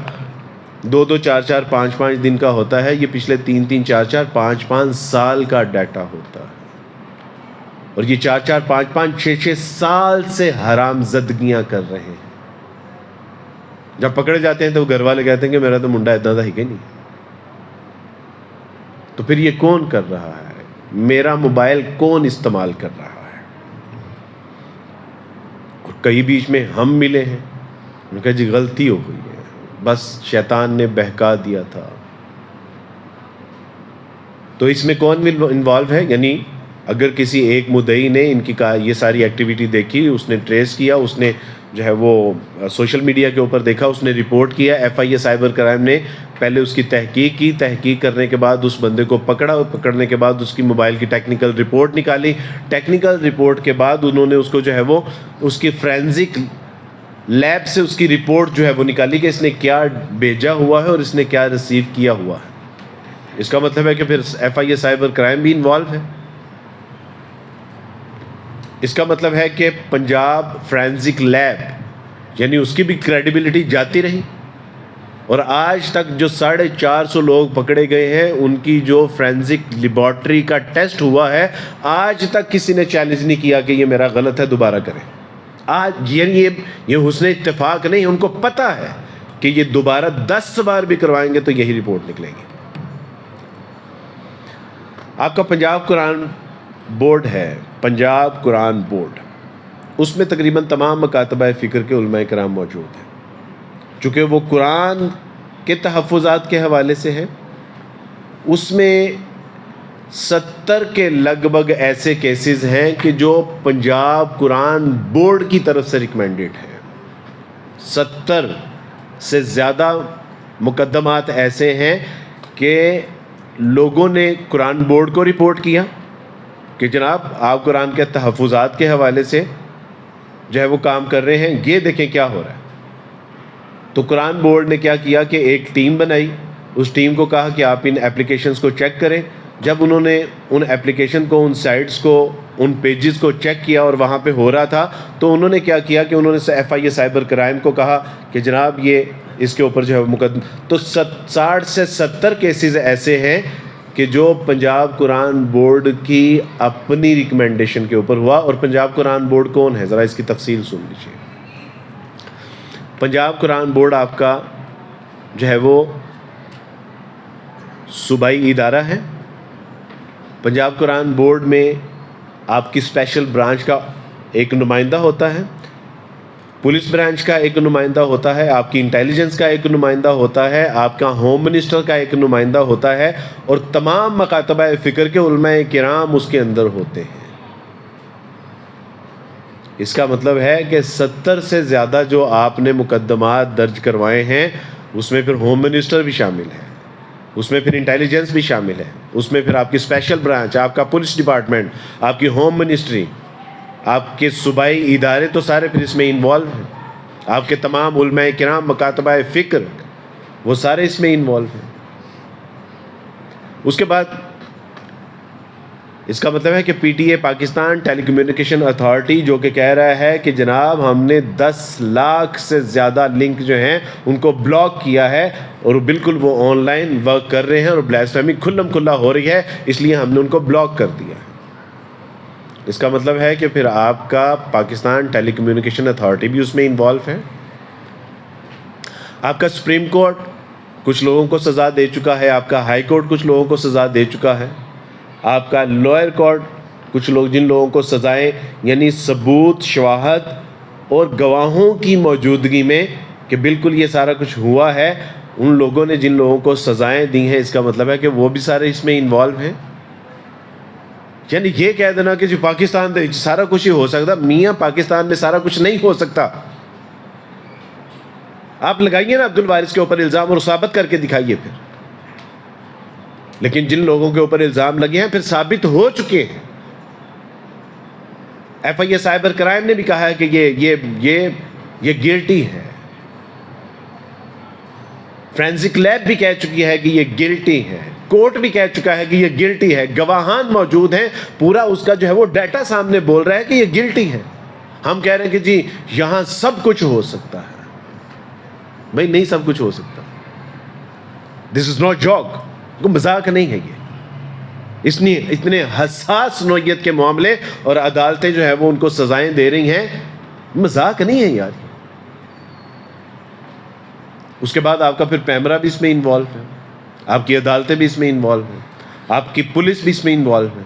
2-2, 4-4, 5-5 دن کا ہوتا ہے. یہ پچھلے 3-3, 4-4, 5-5 سال کا ڈیٹا ہوتا ہے. اور یہ 4-4, 5-5, 6-6 سال سے حرام زدگیاں کر رہے ہیں. جب پکڑے جاتے ہیں تو گھر والے کہتے ہیں کہ میرا تو منڈا اتنا تھا ہی کہ نہیں. تو پھر یہ کون کر رہا ہے؟ میرا موبائل کون استعمال کر رہا ہے؟ اور کئی بیچ میں ہم ملے ہیں، ان کا جی غلطی ہو گئی ہے، بس شیطان نے بہکا دیا تھا. تو اس میں کون انوالو ہے؟ یعنی اگر کسی ایک مدعی نے ان کی یہ ساری ایکٹیویٹی دیکھی، اس نے ٹریس کیا، اس نے جو ہے وہ سوشل میڈیا کے اوپر دیکھا، اس نے رپورٹ کیا، F I A cyber crime نے پہلے اس کی تحقیق کی، تحقیق کرنے کے بعد اس بندے کو پکڑا، اور پکڑنے کے بعد اس کی موبائل کی ٹیکنیکل رپورٹ نکالی. ٹیکنیکل رپورٹ کے بعد انہوں نے اس کو جو ہے وہ اس کی فرینزک لیب سے اس کی رپورٹ جو ہے وہ نکالی کہ اس نے کیا بھیجا ہوا ہے اور اس نے کیا ریسیو کیا ہوا ہے. اس کا مطلب ہے کہ پھر F I A cyber crime بھی انوالو ہے. اس کا مطلب ہے کہ پنجاب فرینزک لیب یعنی اس کی بھی کریڈیبلٹی جاتی رہی. اور آج تک جو 450 لوگ پکڑے گئے ہیں ان کی جو فرینزک لیبارٹری کا ٹیسٹ ہوا ہے، آج تک کسی نے چیلنج نہیں کیا کہ یہ میرا غلط ہے، دوبارہ کریں. آج یہ حسن اتفاق نہیں، ان کو پتہ ہے کہ یہ دوبارہ 10 بار بھی کروائیں گے تو یہی رپورٹ نکلے گی. آپ کا پنجاب قرآن بورڈ ہے، پنجاب قرآن بورڈ، اس میں تقریباً تمام مکاتبہ فکر کے علماء کرام موجود ہیں. چونکہ وہ قرآن کے تحفظات کے حوالے سے ہے، اس میں 70 کے لگ بھگ ایسے کیسز ہیں کہ جو پنجاب قرآن بورڈ کی طرف سے ریکمینڈڈ ہیں. 70 سے زیادہ مقدمات ایسے ہیں کہ لوگوں نے قرآن بورڈ کو رپورٹ کیا کہ جناب آپ قرآن کے تحفظات کے حوالے سے جو ہے وہ کام کر رہے ہیں، یہ دیکھیں کیا ہو رہا ہے. تو قرآن بورڈ نے کیا کیا کہ ایک ٹیم بنائی، اس ٹیم کو کہا کہ آپ ان اپلیکیشنز کو چیک کریں. جب انہوں نے ان اپلیکیشن کو، ان سائٹس کو، ان پیجز کو چیک کیا اور وہاں پہ ہو رہا تھا، تو انہوں نے کیا کیا کہ انہوں نے F I A cyber crime کو کہا کہ جناب یہ اس کے اوپر جو ہے مقدمہ. تو 60 سے 70 کیسز ایسے ہیں کہ جو پنجاب قرآن بورڈ کی اپنی ریکمنڈیشن کے اوپر ہوا. اور پنجاب قرآن بورڈ کون ہے؟ ذرا اس کی تفصیل سن لیجیے. پنجاب قرآن بورڈ آپ کا جو ہے وہ صوبائی ادارہ ہے. پنجاب قرآن بورڈ میں آپ کی اسپیشل برانچ کا ایک نمائندہ ہوتا ہے، پولیس برانچ کا ایک نمائندہ ہوتا ہے، آپ کی انٹیلیجنس کا ایک نمائندہ ہوتا ہے، آپ کا ہوم منسٹر کا ایک نمائندہ ہوتا ہے، اور تمام مکاتبہ فکر کے علماء کرام اس کے اندر ہوتے ہیں. اس کا مطلب ہے کہ 70 سے زیادہ جو آپ نے مقدمات درج کروائے ہیں اس میں پھر ہوم منسٹر بھی شامل ہے، اس میں پھر انٹیلیجنس بھی شامل ہے، اس میں پھر آپ کی اسپیشل برانچ، آپ کا پولیس ڈپارٹمنٹ، آپ کی ہوم منسٹری، آپ کے صوبائی ادارے تو سارے پھر اس میں انوالو ہیں. آپ کے تمام علماء کرام، مکاتبہ فکر، وہ سارے اس میں انوالو ہیں. اس کے بعد اس کا مطلب ہے کہ P T A Pakistan telecommunication authority جو کہ کہہ رہا ہے کہ جناب ہم نے 10 لاکھ سے زیادہ لنک جو ہیں ان کو بلاک کیا ہے اور بالکل وہ آن لائن ورک کر رہے ہیں اور بلیسفیمی کھلم کھلا ہو رہی ہے، اس لیے ہم نے ان کو بلاک کر دیا. اس کا مطلب ہے کہ پھر آپ کا پاکستان ٹیلی کمیونیکیشن اتھارٹی بھی اس میں انوالو ہے. آپ کا سپریم کورٹ کچھ لوگوں کو سزا دے چکا ہے، آپ کا ہائی کورٹ کچھ لوگوں کو سزا دے چکا ہے، آپ کا لوئر کورٹ کچھ لوگ جن لوگوں کو سزائیں یعنی ثبوت، شواہد اور گواہوں کی موجودگی میں کہ بالکل یہ سارا کچھ ہوا ہے، ان لوگوں نے جن لوگوں کو سزائیں دی ہیں، اس کا مطلب ہے کہ وہ بھی سارے اس میں انوالو ہیں. یعنی یہ کہہ دینا کہ جو پاکستان میں سارا کچھ ہی ہو سکتا، میاں پاکستان میں سارا کچھ نہیں ہو سکتا. آپ لگائیے نا عبد الوارث کے اوپر الزام اور ثابت کر کے دکھائیے پھر. لیکن جن لوگوں کے اوپر الزام لگے ہیں پھر ثابت ہو چکے ہیں. F I A cyber crime نے بھی کہا ہے کہ یہ گلٹی ہے. فرینزک لیب بھی کہہ چکی ہے کہ یہ گلٹی ہے. کورٹ بھی کہہ چکا ہے کہ یہ گلٹی ہے. گواہان موجود ہیں، پورا اس کا جو ہے وہ ڈیٹا سامنے بول رہا ہے کہ یہ گلٹی ہے. ہم کہہ رہے ہیں کہ جی یہاں سب کچھ ہو سکتا ہے. بھائی نہیں سب کچھ ہو سکتا. دس از ناٹ جوک. مذاق نہیں ہے یہ. اتنے حساس نوعیت کے معاملے اور عدالتیں جو ہے وہ ان کو سزائیں دے رہی ہیں. مذاق نہیں ہے یار. اس کے بعد آپ کا پھر پیمرا بھی اس میں انوالو ہے، آپ کی عدالتیں بھی اس میں انوالو ہیں، آپ کی پولیس بھی اس میں انوالو ہے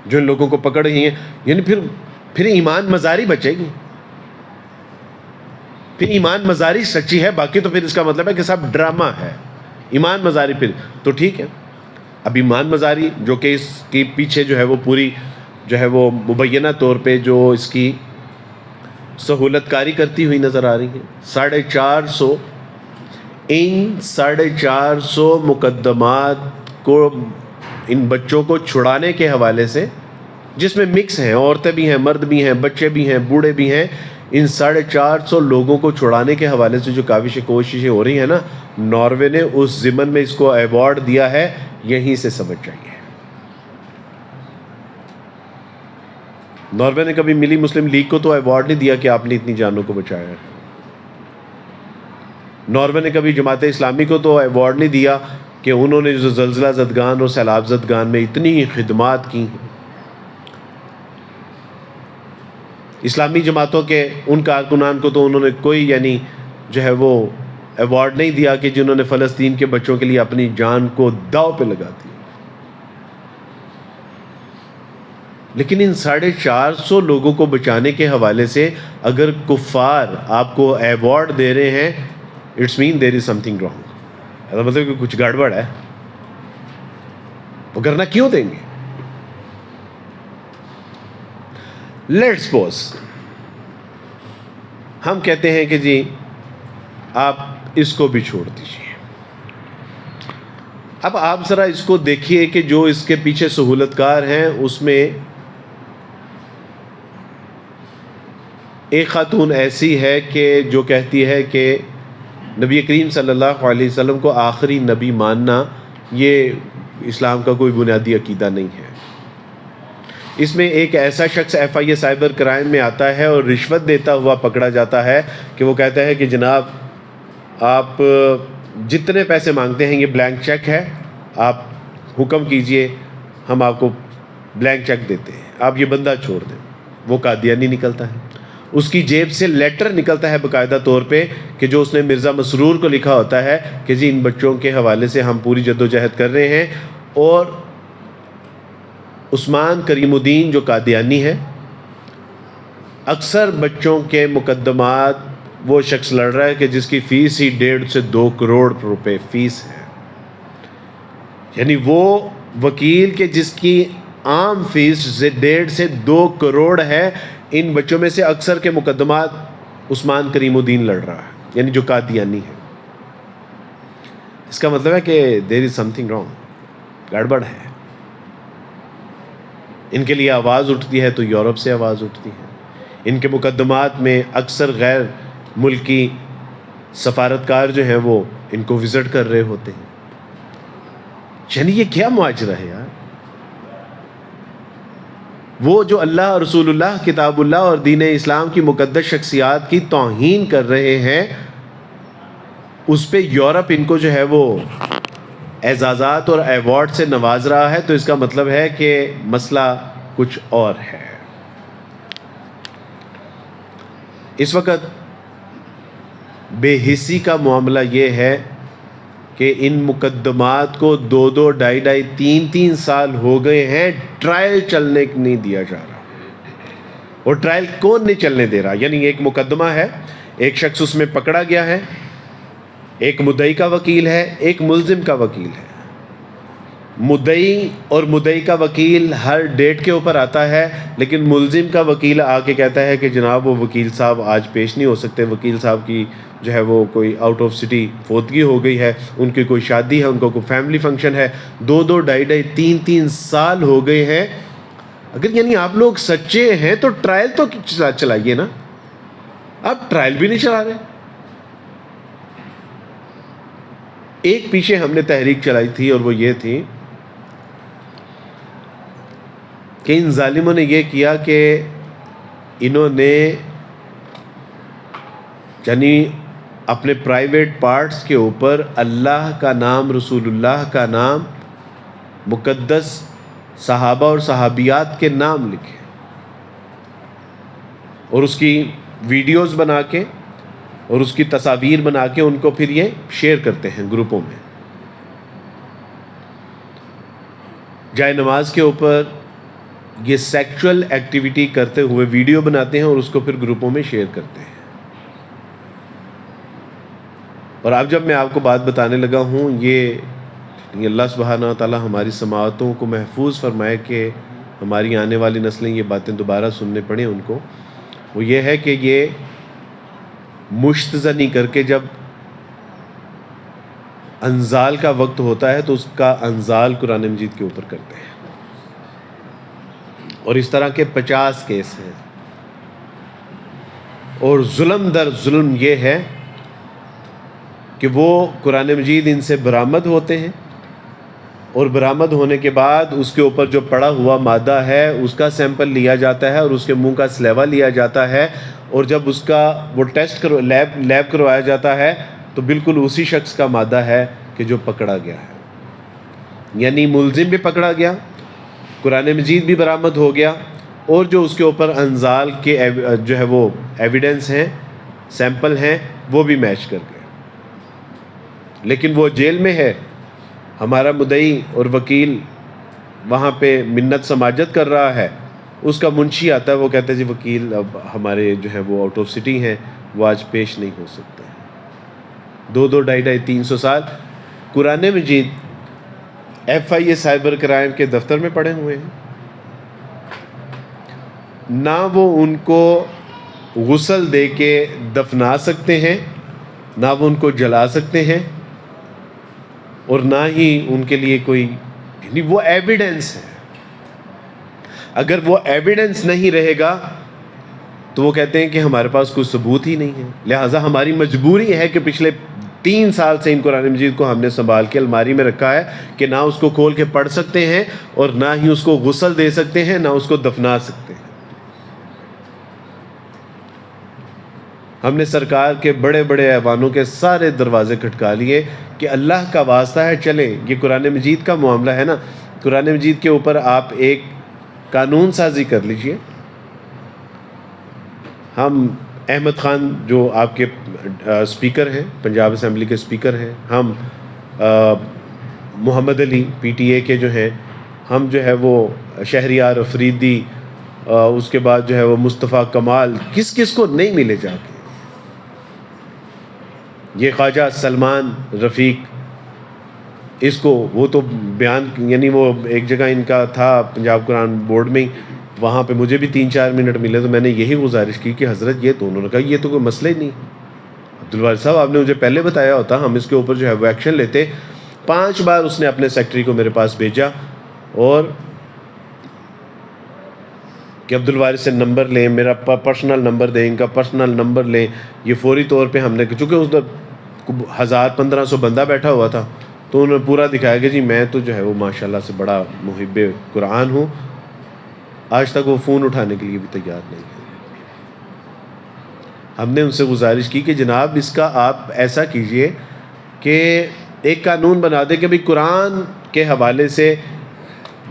جو ان لوگوں کو پکڑ رہی ہیں. یعنی پھر ایمان مزاری بچے گی. پھر ایمان مزاری سچی ہے، باقی تو پھر اس کا مطلب ہے کہ سب ڈرامہ ہے. ایمان مزاری پھر تو ٹھیک ہے. اب ایمان مزاری جو کہ اس کے پیچھے جو ہے وہ پوری جو ہے وہ مبینہ طور پہ جو اس کی سہولت کاری کرتی ہوئی نظر آ رہی ہے. 450 ان 450 مقدمات کو ان بچوں کو چھڑانے کے حوالے سے، جس میں مکس ہیں، عورتیں بھی ہیں، مرد بھی ہیں، بچے بھی ہیں، بوڑھے بھی ہیں، ان 450 لوگوں کو چھڑانے کے حوالے سے جو کوششیں ہو رہی ہیں نا، ناروے نے اس ضمن میں اس کو ایوارڈ دیا ہے. یہیں سے سمجھ جائیے. ناروے نے کبھی ملی مسلم لیگ کو تو ایوارڈ نہیں دیا کہ آپ نے اتنی جانوں کو بچایا ہے. ناروے نے کبھی جماعت اسلامی کو تو ایوارڈ نہیں دیا کہ انہوں نے جو زلزلہ زدگان اور سیلاب زدگان میں اتنی خدمات کی ہیں. اسلامی جماعتوں کے ان کارکنان کو تو انہوں نے کوئی یعنی جو ہے وہ ایوارڈ نہیں دیا کہ جنہوں نے فلسطین کے بچوں کے لیے اپنی جان کو داؤ پہ لگا دی. لیکن ان 450 لوگوں کو بچانے کے حوالے سے اگر کفار آپ کو ایوارڈ دے رہے ہیں، it's mean there is something wrong. مطلب کہ کچھ گڑبڑ ہے. وہ کرنا کیوں دیں گے؟ لیٹس سپوز ہم کہتے ہیں کہ جی آپ اس کو بھی چھوڑ دیجیے. اب آپ ذرا اس کو دیکھیے کہ جو اس کے پیچھے سہولت کار ہیں اس میں ایک خاتون ایسی ہے کہ جو کہتی ہے کہ نبی کریم صلی اللہ علیہ وسلم کو آخری نبی ماننا یہ اسلام کا کوئی بنیادی عقیدہ نہیں ہے. اس میں ایک ایسا شخص F I A cyber crime میں آتا ہے اور رشوت دیتا ہوا پکڑا جاتا ہے کہ وہ کہتا ہے کہ جناب آپ جتنے پیسے مانگتے ہیں یہ بلینک چیک ہے، آپ حکم کیجئے، ہم آپ کو بلینک چیک دیتے ہیں، آپ یہ بندہ چھوڑ دیں. وہ قادیانی نکلتا ہے. اس کی جیب سے لیٹر نکلتا ہے باقاعدہ طور پہ کہ جو اس نے مرزا مسرور کو لکھا ہوتا ہے کہ جی ان بچوں کے حوالے سے ہم پوری جدوجہد کر رہے ہیں. اور عثمان کریم الدین جو قادیانی ہے، اکثر بچوں کے مقدمات وہ شخص لڑ رہا ہے کہ جس کی فیس ہی 1.5 سے 2 کروڑ روپے فیس ہے. یعنی وہ وکیل کے جس کی عام فیس سے 1.5 سے 2 کروڑ ہے، ان بچوں میں سے اکثر کے مقدمات عثمان کریم الدین لڑ رہا ہے، یعنی جو قادیانی ہے. اس کا مطلب ہے کہ دیر از سم تھنگ رانگ، گڑبڑ ہے. ان کے لیے آواز اٹھتی ہے تو یورپ سے آواز اٹھتی ہے. ان کے مقدمات میں اکثر غیر ملکی سفارتکار جو ہیں وہ ان کو وزٹ کر رہے ہوتے ہیں. یعنی یہ کیا معاشرہ ہے یار؟ وہ جو اللہ، رسول اللہ، کتاب اللہ اور دین اسلام کی مقدس شخصیات کی توہین کر رہے ہیں، اس پہ یورپ ان کو جو ہے وہ اعزازات اور ایوارڈ سے نواز رہا ہے. تو اس کا مطلب ہے کہ مسئلہ کچھ اور ہے. اس وقت بے حسی کا معاملہ یہ ہے کہ ان مقدمات کو 2 2.5 3 سال ہو گئے ہیں، ٹرائل چلنے نہیں دیا جا رہا. اور ٹرائل کون نہیں چلنے دے رہا؟ یعنی ایک مقدمہ ہے، ایک شخص اس میں پکڑا گیا ہے، ایک مدعی کا وکیل ہے، ایک ملزم کا وکیل ہے. مدعی اور مدعی کا وکیل ہر ڈیٹ کے اوپر آتا ہے، لیکن ملزم کا وکیل آ کے کہتا ہے کہ جناب وہ وکیل صاحب آج پیش نہیں ہو سکتے، وکیل صاحب کی جو ہے وہ کوئی آؤٹ آف سٹی فوتگی ہو گئی ہے، ان کی کوئی شادی ہے، ان کو کوئی فیملی فنکشن ہے. 2 2.5 3 سال ہو گئے ہیں. اگر یعنی آپ لوگ سچے ہیں تو ٹرائل تو چلائیے نا. آپ ٹرائل بھی نہیں چلا رہے. ایک پیچھے ہم نے تحریک چلائی تھی اور وہ یہ تھی کہ ان ظالموں نے یہ کیا کہ انہوں نے یعنی اپنے پرائیویٹ پارٹس کے اوپر اللہ کا نام، رسول اللہ کا نام، مقدس صحابہ اور صحابیات کے نام لکھے اور اس کی ویڈیوز بنا کے اور اس کی تصاویر بنا کے ان کو پھر یہ شیئر کرتے ہیں گروپوں میں. جائے نماز کے اوپر یہ سیکچول ایکٹیویٹی کرتے ہوئے ویڈیو بناتے ہیں اور اس کو پھر گروپوں میں شیئر کرتے ہیں. اور اب جب میں آپ کو بات بتانے لگا ہوں، یہ اللہ سبحانہ وتعالی ہماری سماعتوں کو محفوظ فرمائے کہ ہماری آنے والی نسلیں یہ باتیں دوبارہ سننے پڑیں ان کو. وہ یہ ہے کہ یہ مشتزہ نہیں کر کے جب انزال کا وقت ہوتا ہے تو اس کا انزال قرآن مجید کے اوپر کرتے ہیں. اور اس طرح کے 50 کیس ہیں. اور ظلم در ظلم یہ ہے کہ وہ قرآن مجید ان سے برآمد ہوتے ہیں اور برآمد ہونے کے بعد اس کے اوپر جو پڑا ہوا مادہ ہے اس کا سیمپل لیا جاتا ہے اور اس کے منہ کا سلیوا لیا جاتا ہے. اور جب اس کا وہ ٹیسٹ لیب کروایا جاتا ہے تو بالکل اسی شخص کا مادہ ہے کہ جو پکڑا گیا ہے. یعنی ملزم بھی پکڑا گیا، قرآن مجید بھی برآمد ہو گیا، اور جو اس کے اوپر انزال کے جو ہے وہ ایویڈنس ہیں، سیمپل ہیں، وہ بھی میچ کر گئے. لیکن وہ جیل میں ہے، ہمارا مدعی اور وکیل وہاں پہ منت سماجت کر رہا ہے. اس کا منشی آتا ہے، وہ کہتا ہے جی وکیل اب ہمارے جو ہے وہ آؤٹ آف سٹی ہیں، وہ آج پیش نہیں ہو سکتے. 2 2.5 300 سال قرآن مجید FIA سائبر کرائم کے دفتر میں پڑے ہوئے ہیں. نہ وہ ان کو غسل دے کے دفنا سکتے ہیں، نہ وہ ان کو جلا سکتے ہیں، اور نہ ہی ان کے لیے کوئی یعنی وہ ایویڈنس ہے. اگر وہ ایویڈنس نہیں رہے گا تو وہ کہتے ہیں کہ ہمارے پاس کوئی ثبوت ہی نہیں ہے. لہٰذا ہماری مجبوری ہے کہ پچھلے 3 سال سے ان قرآن مجید کو ہم نے سنبھال کے الماری میں رکھا ہے کہ نہ اس کو کھول کے پڑھ سکتے ہیں اور نہ ہی اس کو غسل دے سکتے ہیں، نہ اس کو دفنا سکتے ہیں. ہم نے سرکار کے بڑے بڑے ایوانوں کے سارے دروازے کھٹکا لیے کہ اللہ کا واسطہ ہے چلیں. یہ قرآن مجید کا معاملہ ہے نا، قرآن مجید کے اوپر آپ ایک قانون سازی کر لیجئے. ہم احمد خان جو آپ کے اسپیکر ہیں، پنجاب اسمبلی کے اسپیکر ہیں، ہم محمد علی PTA کے جو ہیں، ہم جو ہے وہ شہریار افریدی، اس کے بعد جو ہے وہ مصطفیٰ کمال، کس کس کو نہیں ملے جا کے. یہ خواجہ سلمان رفیق، اس کو وہ تو بیان یعنی وہ ایک جگہ ان کا تھا پنجاب قرآن بورڈ میں، وہاں پہ مجھے بھی 3 4 منٹ ملے تو میں نے یہی گزارش کی کہ حضرت یہ تو، انہوں نے کہا یہ تو کوئی مسئلہ ہی نہیں. عبدالوارث صاحب آپ نے مجھے پہلے بتایا ہوتا ہم اس کے اوپر جو ہے وہ ایکشن لیتے. 5 بار اس نے اپنے سیکٹری کو میرے پاس بھیجا اور کہ عبدالوارث سے نمبر لیں، میرا پرسنل نمبر دیں، ان کا پرسنل نمبر لیں. یہ فوری طور پہ ہم نے، چونکہ اس 1500 بندہ بیٹھا ہوا تھا، تو انہوں نے پورا دکھایا کہ جی میں تو جو ہے وہ ماشاءاللہ سے بڑا محب قرآن ہوں. آج تک وہ فون اٹھانے کے لیے بھی تیار نہیں ہے. ہم نے ان سے گزارش کی کہ جناب اس کا آپ ایسا کیجئے کہ ایک قانون بنا دیں کہ بھئی قرآن کے حوالے سے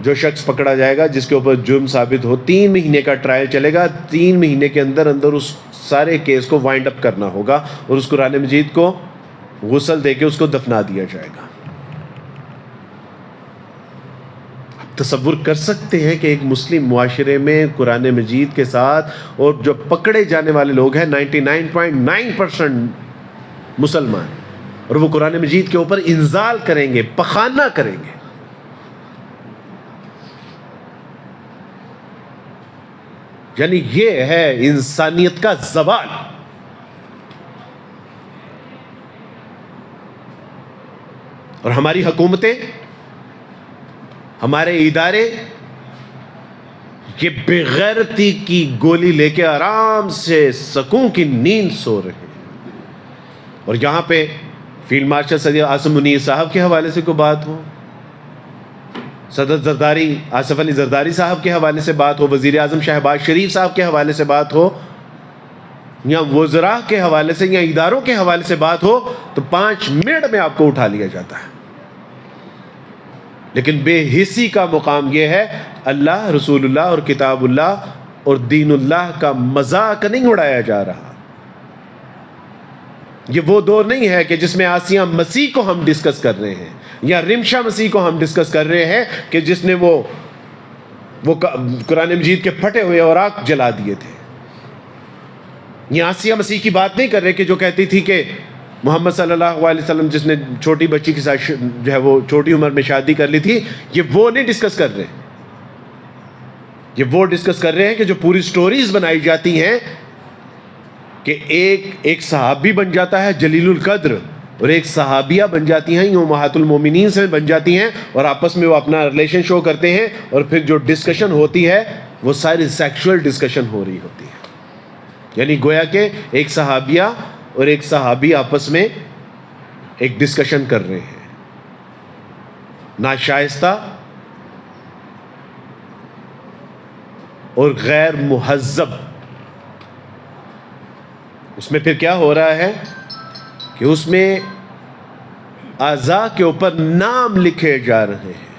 جو شخص پکڑا جائے گا جس کے اوپر جرم ثابت ہو، 3 مہینے کا ٹرائل چلے گا. 3 مہینے کے اندر اندر اس سارے کیس کو وائنڈ اپ کرنا ہوگا اور اس قرآن مجید کو غسل دے کے اس کو دفنا دیا جائے گا. آپ تصور کر سکتے ہیں کہ ایک مسلم معاشرے میں قرآن مجید کے ساتھ، اور جو پکڑے جانے والے لوگ ہیں 99.9% مسلمان، اور وہ قرآن مجید کے اوپر انزال کریں گے، پخانہ کریں گے. یعنی یہ ہے انسانیت کا زوال. اور ہماری حکومتیں، ہمارے ادارے یہ بے غیرتی کی گولی لے کے آرام سے سکون کی نیند سو رہے ہیں. اور یہاں پہ فیلڈ مارشل سید عاصم منیر صاحب کے حوالے سے کوئی بات ہو، صدر زرداری آصف علی زرداری صاحب کے حوالے سے بات ہو، وزیر اعظم شہباز شریف صاحب کے حوالے سے بات ہو، یا وزراء کے حوالے سے یا اداروں کے حوالے سے بات ہو، تو 5 منٹ میں آپ کو اٹھا لیا جاتا ہے. لیکن بے حسی کا مقام یہ ہے، اللہ، رسول اللہ اور کتاب اللہ اور دین اللہ کا مذاق نہیں اڑایا جا رہا. یہ وہ دور نہیں ہے کہ جس میں آسیہ مسیح کو ہم ڈسکس کر رہے ہیں یا رمشا مسیح کو ہم ڈسکس کر رہے ہیں کہ جس نے وہ قرآن مجید کے پھٹے ہوئے اوراق جلا دیے تھے. یہ آسیہ مسیح کی بات نہیں کر رہے کہ جو کہتی تھی کہ محمد صلی اللہ علیہ وسلم جس نے چھوٹی بچی کے ساتھ جو ہے وہ چھوٹی عمر میں شادی کر لی تھی. یہ وہ نہیں ڈسکس کر رہے. یہ وہ ڈسکس کر رہے ہیں کہ جو پوری سٹوریز بنائی جاتی ہیں کہ ایک صحابی بن جاتا ہے جلیل القدر، اور ایک صحابیہ بن جاتی ہیں، امہات المومنین سے بن جاتی ہیں، اور آپس میں وہ اپنا ریلیشن شو کرتے ہیں، اور پھر جو ڈسکشن ہوتی ہے وہ ساری سیکشول ڈسکشن ہو رہی ہوتی ہے. یعنی گویا کہ ایک صحابیہ اور ایک صحابی آپس میں ایک ڈسکشن کر رہے ہیں، ناشائستہ اور غیر مہذب. اس میں پھر کیا ہو رہا ہے کہ اس میں اعضاء کے اوپر نام لکھے جا رہے ہیں،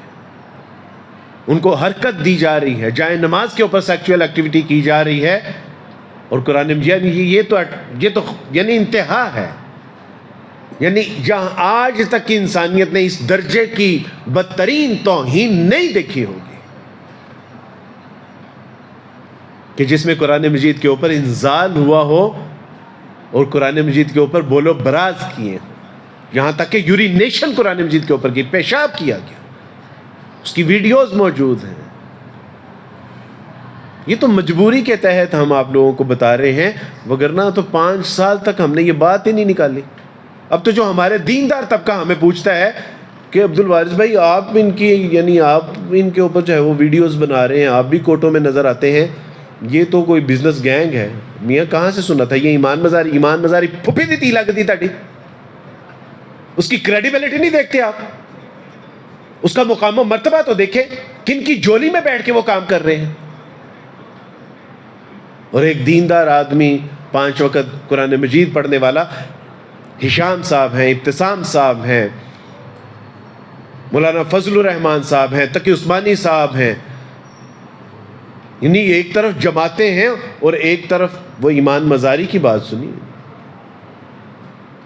ان کو حرکت دی جا رہی ہے، جائے نماز کے اوپر سیکچول ایکٹیویٹی کی جا رہی ہے. اور قرآن مجید یہ تو یعنی انتہا ہے. یعنی جہاں آج تک کی انسانیت نے اس درجے کی بدترین توہین نہیں دیکھی ہوگی کہ جس میں قرآن مجید کے اوپر انزال ہوا ہو اور قرآن مجید کے اوپر بولو براز کیے، یہاں تک کہ یورینیشن قرآن مجید کے اوپر کی، پیشاب کیا گیا، اس کی ویڈیوز موجود ہیں. یہ تو مجبوری کے تحت ہم آپ لوگوں کو بتا رہے ہیں، وگرنہ تو 5 سال تک ہم نے یہ بات ہی نہیں نکالی. اب تو جو ہمارے دیندار طبقہ ہمیں پوچھتا ہے کہ عبدالوارث بھائی آپ ان کی یعنی آپ ان کے اوپر جو ہے وہ ویڈیوز بنا رہے ہیں، آپ بھی کوٹوں میں نظر آتے ہیں، یہ تو کوئی بزنس گینگ ہے. میاں کہاں سے سنا تھا یہ ایمان مزاری پھپھی دی تھی لگتی تاڑی. اس کی کریڈیبلٹی نہیں دیکھتے آپ، اس کا مقام و مرتبہ تو دیکھیں، کن کی جولی میں بیٹھ کے وہ کام کر رہے ہیں. اور ایک دیندار آدمی 5 وقت قرآن مجید پڑھنے والا ہشام صاحب ہیں، ابتسام صاحب ہیں، مولانا فضل الرحمان صاحب ہیں، تقی عثمانی صاحب ہیں. یعنی ایک طرف جماعتیں ہیں اور ایک طرف وہ ایمان مزاری کی بات سنی.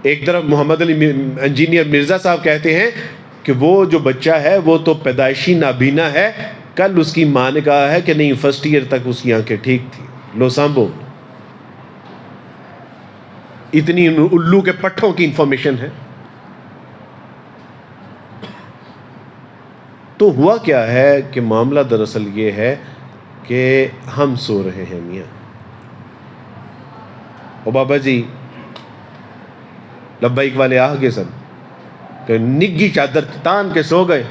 ایک طرف محمد علی انجینئر مرزا صاحب کہتے ہیں کہ وہ جو بچہ ہے وہ تو پیدائشی نابینا ہے، کل اس کی ماں نے کہا ہے کہ نہیں 1st ایئر تک اس کی آنکھیں ٹھیک تھی. لو سامبو، اتنی الو کے پٹھوں کی انفارمیشن ہے. تو ہوا کیا ہے کہ معاملہ دراصل یہ ہے کہ ہم سو رہے ہیں میاں. او بابا جی لبیک والے آ گئے سن کہ نگی چادر تان کے سو گئے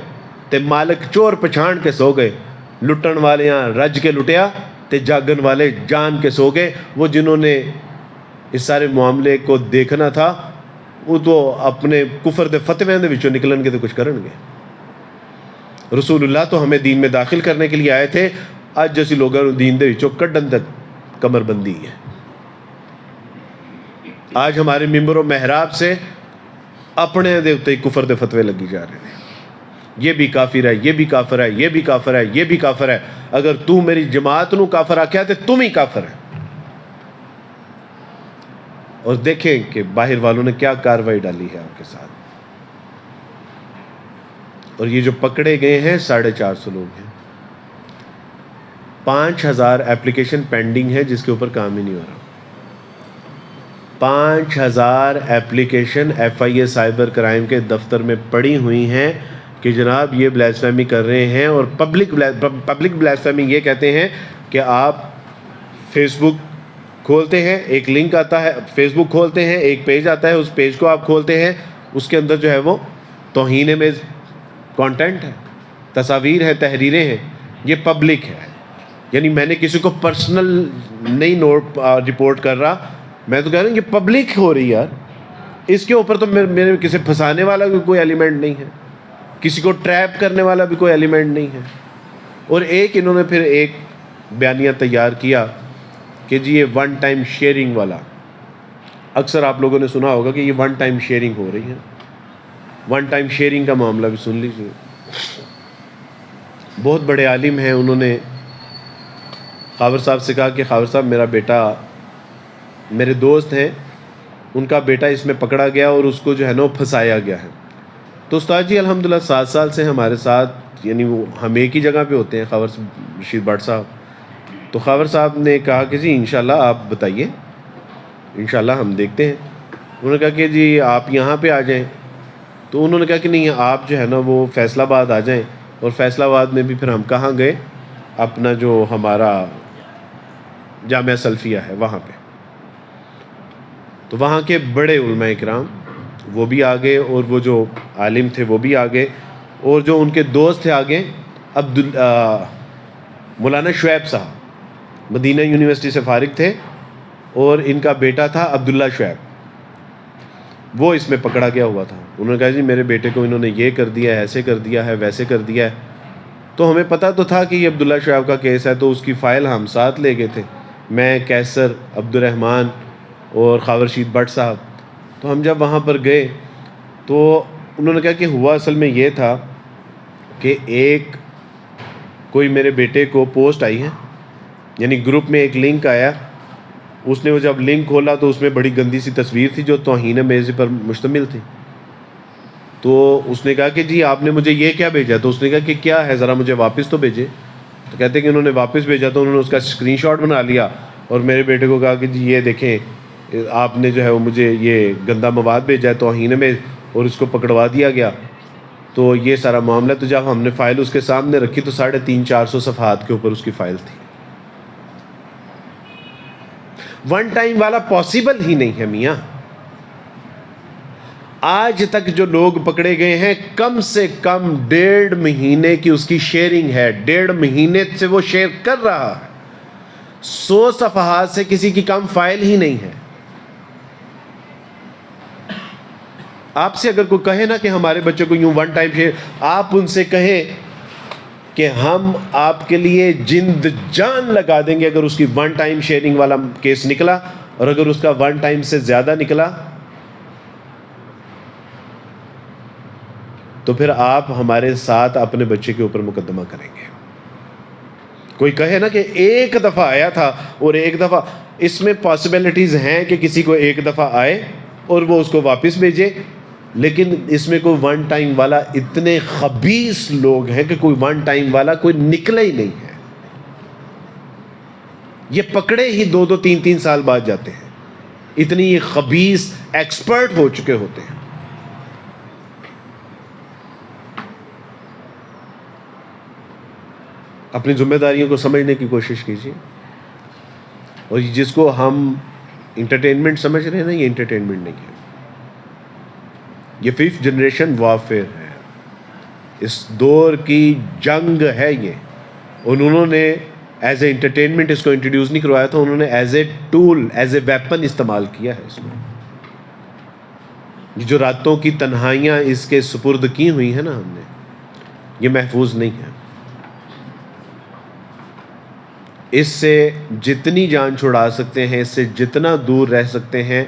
تے مالک چور پچھان کے سو گئے. لٹن والے رج کے لٹیا تے جاگن والے جان کے سو گئے. وہ جنہوں نے اس سارے معاملے کو دیکھنا تھا وہ تو اپنے کفر دے فتویاں دے وچوں نکلن گے تو کچھ کرن گے. رسول اللہ تو ہمیں دین میں داخل کرنے کے لیے آئے تھے. اج جیسی لوگوں نے دین دے وچوں کڈن تک کمر بندی ہے. آج ہمارے ممبر و محراب سے اپنے دے اتے کفر دے فتوے لگی جا رہے ہیں. یہ بھی کافر ہے, یہ بھی کافر ہے, یہ بھی کافر ہے, یہ بھی کافر ہے. اگر تو میری جماعت نو کافر آکھیا تے تم ہی کافر ہے. اور دیکھیں کہ باہر والوں نے کیا کاروائی ڈالی ہے آپ کے ساتھ. اور یہ جو پکڑے گئے ہیں 450 لوگ ہیں. 5000 ایپلیکیشن پینڈنگ ہے جس کے اوپر کام ہی نہیں ہو رہا. 5000 application F I A cyber crime کے دفتر میں پڑی ہوئی ہیں کہ جناب یہ بلیسفیمی کر رہے ہیں. اور پبلک بلیسفیمی یہ کہتے ہیں کہ آپ فیس بک کھولتے ہیں, ایک لنک آتا ہے, فیس بک کھولتے ہیں, ایک پیج آتا ہے, اس پیج کو آپ کھولتے ہیں, اس کے اندر جو ہے وہ توہین میں کانٹینٹ ہے, تصاویر ہے, تحریریں ہیں. یہ پبلک ہے. یعنی میں نے کسی کو پرسنل نہیں رپورٹ کر رہا, میں تو کہہ رہا ہوں یہ پبلک ہو رہی ہے یار. اس کے اوپر تو میرے کسی پھنسانے والا بھی کوئی ایلیمنٹ نہیں ہے, کسی کو ٹریپ کرنے والا بھی کوئی ایلیمنٹ نہیں ہے. اور انہوں نے پھر ایک بیانیہ تیار کیا کہ جی یہ ون ٹائم شیئرنگ والا. اکثر آپ لوگوں نے سنا ہوگا کہ یہ ون ٹائم شیئرنگ ہو رہی ہے. ون ٹائم شیئرنگ کا معاملہ بھی سن لیجیے. بہت بڑے عالم ہیں, انہوں نے خاور صاحب سے کہا کہ خاور صاحب میرا بیٹا, میرے دوست ہیں, ان کا بیٹا اس میں پکڑا گیا اور اس کو جو ہے نا وہ پھنسایا گیا ہے. تو استاد جی الحمدللہ 7 سال سے ہمارے ساتھ, یعنی وہ ہم ایک ہی جگہ پہ ہوتے ہیں, خاور رشید بٹ صاحب. تو خاور صاحب نے کہا کہ جی انشاءاللہ آپ بتائیے, انشاءاللہ ہم دیکھتے ہیں. انہوں نے کہا کہ جی آپ یہاں پہ آ جائیں. تو انہوں نے کہا کہ نہیں آپ جو ہے نا وہ فیصل آباد آ جائیں. اور فیصل آباد میں بھی پھر ہم کہاں گئے, اپنا جو ہمارا جامعہ سلفیہ ہے وہاں پہ. تو وہاں کے بڑے علماء اکرام وہ بھی آ گئے, اور وہ جو عالم تھے وہ بھی آ گئے, اور جو ان کے دوست تھے آگے مولانا شعیب صاحب مدینہ یونیورسٹی سے فارغ تھے, اور ان کا بیٹا تھا عبداللہ شعیب, وہ اس میں پکڑا گیا ہوا تھا. انہوں نے کہا جی میرے بیٹے کو انہوں نے یہ کر دیا ہے, ایسے کر دیا ہے, ویسے کر دیا ہے. تو ہمیں پتہ تو تھا کہ یہ عبداللہ شعیب کا کیس ہے, تو اس کی فائل ہم ساتھ لے گئے تھے, میں, کیسر, عبد الرحمن اور خاور رشید بٹ صاحب. تو ہم جب وہاں پر گئے تو انہوں نے کہا کہ ہوا اصل میں یہ تھا کہ ایک کوئی میرے بیٹے کو پوسٹ آئی ہے, یعنی گروپ میں ایک لنک آیا, اس نے وہ جب لنک کھولا تو اس میں بڑی گندی سی تصویر تھی جو توہین میزی پر مشتمل تھی. تو اس نے کہا کہ جی آپ نے مجھے یہ کیا بھیجا؟ تو اس نے کہا کہ کیا ہے, ذرا مجھے واپس تو بھیجے. تو کہتے ہیں کہ انہوں نے واپس بھیجا, تو انہوں نے اس کا اسکرین شاٹ بنا لیا اور میرے بیٹے کو کہا کہ جی یہ دیکھیں آپ نے جو ہے وہ مجھے یہ گندا مواد بھیجا ہے توہین میں, اور اس کو پکڑوا دیا گیا. تو یہ سارا معاملہ, تو جب ہم نے فائل اس کے سامنے رکھی تو 350-400 صفحات کے اوپر اس کی فائل تھی. ون ٹائم والا پاسبل ہی نہیں ہے میاں. آج تک جو لوگ پکڑے گئے ہیں کم سے کم 1.5 مہینے کی اس کی شیئرنگ ہے, 1.5 مہینے سے وہ شیئر کر رہا ہے. 100 صفحات سے کسی کی کم فائل ہی نہیں ہے. آپ سے اگر کوئی کہے نا کہ ہمارے بچے کو یوں ون ٹائم شیئر, آپ ان سے کہیں کہ ہم آپ کے لیے جند جان لگا دیں گے اگر اس کی ون ٹائم شیئرنگ والا کیس نکلا, اور اگر اس کا ون ٹائم سے زیادہ نکلا تو پھر آپ ہمارے ساتھ اپنے بچے کے اوپر مقدمہ کریں گے. کوئی کہے نا کہ ایک دفعہ آیا تھا اور ایک دفعہ, اس میں پاسبلٹیز ہیں کہ کسی کو ایک دفعہ آئے اور وہ اس کو واپس بھیجے, لیکن اس میں کوئی ون ٹائم والا, اتنے خبیث لوگ ہیں کہ کوئی ون ٹائم والا کوئی نکلا ہی نہیں ہے. یہ پکڑے ہی 2-3 سال بعد جاتے ہیں, اتنی یہ خبیث ایکسپرٹ ہو چکے ہوتے ہیں. اپنی ذمہ داریوں کو سمجھنے کی کوشش کیجیے. اور جس کو ہم انٹرٹینمنٹ سمجھ رہے ہیں نا, یہ انٹرٹینمنٹ نہیں ہے, یہ 5th جنریشن وارفیئر ہے, اس دور کی جنگ ہے یہ. اور انہوں نے ایز اے انٹرٹینمنٹ اس کو انٹروڈیوس نہیں کروایا تھا، انہوں نے as a tool, as a weapon استعمال کیا ہے اس کو. جو راتوں کی تنہائیاں اس کے سپرد کی ہوئی ہیں نا ہم نے، یہ محفوظ نہیں ہے. اس سے جتنی جان چھڑا سکتے ہیں، اس سے جتنا دور رہ سکتے ہیں،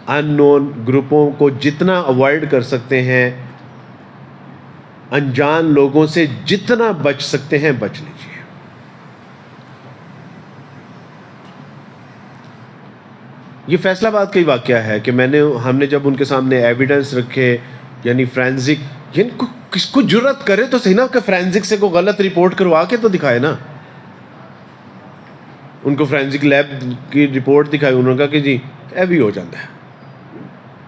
ان نون گروپوں کو جتنا اوائڈ کر سکتے ہیں، انجان لوگوں سے جتنا بچ سکتے ہیں بچ لیجیے. یہ فیصلہ آباد کا ہی واقعہ ہے کہ ہم نے جب ان کے سامنے ایویڈنس رکھے، یعنی فرینزک، یعنی کس کو جرت کرے تو صحیح نا کہ فرینزک سے کوئی غلط رپورٹ کروا کے تو دکھائے نا. ان کو فرینزک لیب کی رپورٹ دکھائی، انہوں نے کہا کہ جی اے بھی ہو جاتا ہے،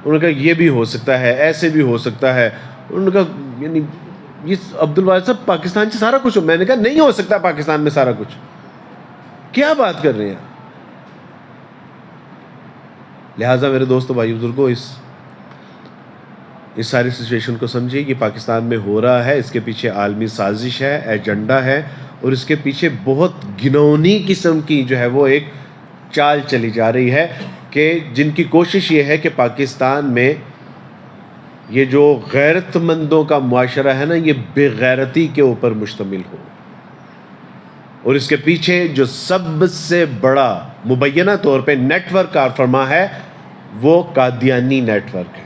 انہوں نے کہا یہ بھی ہو سکتا ہے، ایسے بھی ہو سکتا ہے. انہوں نے کہا یعنی یہ عبدالواحد صاحب پاکستان سے سارا کچھ ہو. میں نے کہا نہیں ہو سکتا پاکستان میں سارا کچھ، کیا بات کر رہے ہیں. لہٰذا میرے دوستو بھائی بزرگوں، اس ساری سچویشن کو سمجھیے. یہ پاکستان میں ہو رہا ہے، اس کے پیچھے عالمی سازش ہے، ایجنڈا ہے، اور اس کے پیچھے بہت گھنونی قسم کی جو ہے وہ ایک چال چلی جا رہی ہے کہ جن کی کوشش یہ ہے کہ پاکستان میں یہ جو غیرت مندوں کا معاشرہ ہے نا، یہ بے غیرتی کے اوپر مشتمل ہو. اور اس کے پیچھے جو سب سے بڑا مبینہ طور پہ نیٹ ورک کار فرما ہے وہ قادیانی نیٹ ورک ہے.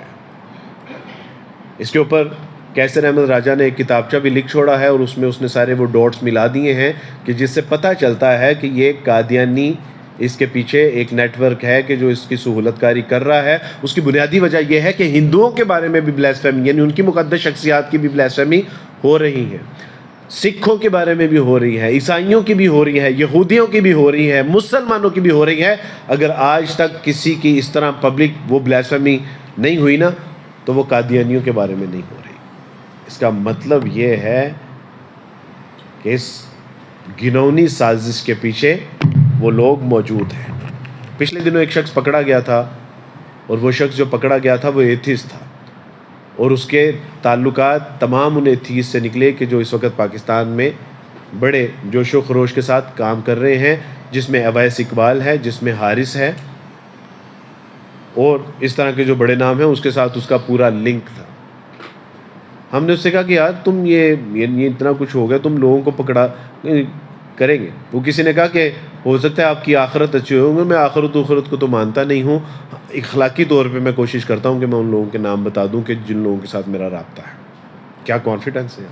اس کے اوپر کیسر احمد راجہ نے ایک کتابچہ بھی لکھ چھوڑا ہے، اور اس میں اس نے سارے وہ ڈاٹس ملا دیے ہیں کہ جس سے پتہ چلتا ہے کہ یہ قادیانی، اس کے پیچھے ایک نیٹ ورک ہے کہ جو اس کی سہولت کاری کر رہا ہے. اس کی بنیادی وجہ یہ ہے کہ ہندوؤں کے بارے میں بھی بلیسفیمی، یعنی ان کی مقدس شخصیات کی بھی بلیسفیمی ہو رہی ہے، سکھوں کے بارے میں بھی ہو رہی ہے، عیسائیوں کی بھی ہو رہی ہے، یہودیوں کی بھی ہو رہی ہے، مسلمانوں کی بھی ہو رہی ہے. اگر آج تک کسی کی اس طرح پبلک وہ بلیسفیمی نہیں ہوئی نا، تو وہ قادیانیوں کے بارے میں نہیں ہو رہی. اس کا مطلب یہ ہے کہ اس گھنونی سازش کے پیچھے وہ لوگ موجود ہیں. پچھلے دنوں ایک شخص پکڑا گیا تھا، اور وہ شخص جو پکڑا گیا تھا وہ ایتھیسٹ تھا، اور اس کے تعلقات تمام ان ایتھیسٹ سے نکلے کہ جو اس وقت پاکستان میں بڑے جوش و خروش کے ساتھ کام کر رہے ہیں، جس میں اویس اقبال ہے، جس میں حارث ہے، اور اس طرح کے جو بڑے نام ہیں اس کے ساتھ اس کا پورا لنک تھا. ہم نے اس سے کہا کہ یار تم یہ اتنا کچھ ہو گیا، تم لوگوں کو پکڑا کریں گے. وہ کسی نے کہا کہ ہو سکتا ہے آپ کی آخرت اچھی ہوگی. میں آخرت کو تو مانتا نہیں ہوں، اخلاقی طور پہ میں کوشش کرتا ہوں کہ میں ان لوگوں کے نام بتا دوں کہ جن لوگوں کے ساتھ میرا رابطہ ہے. کیا کانفیڈنس ہے.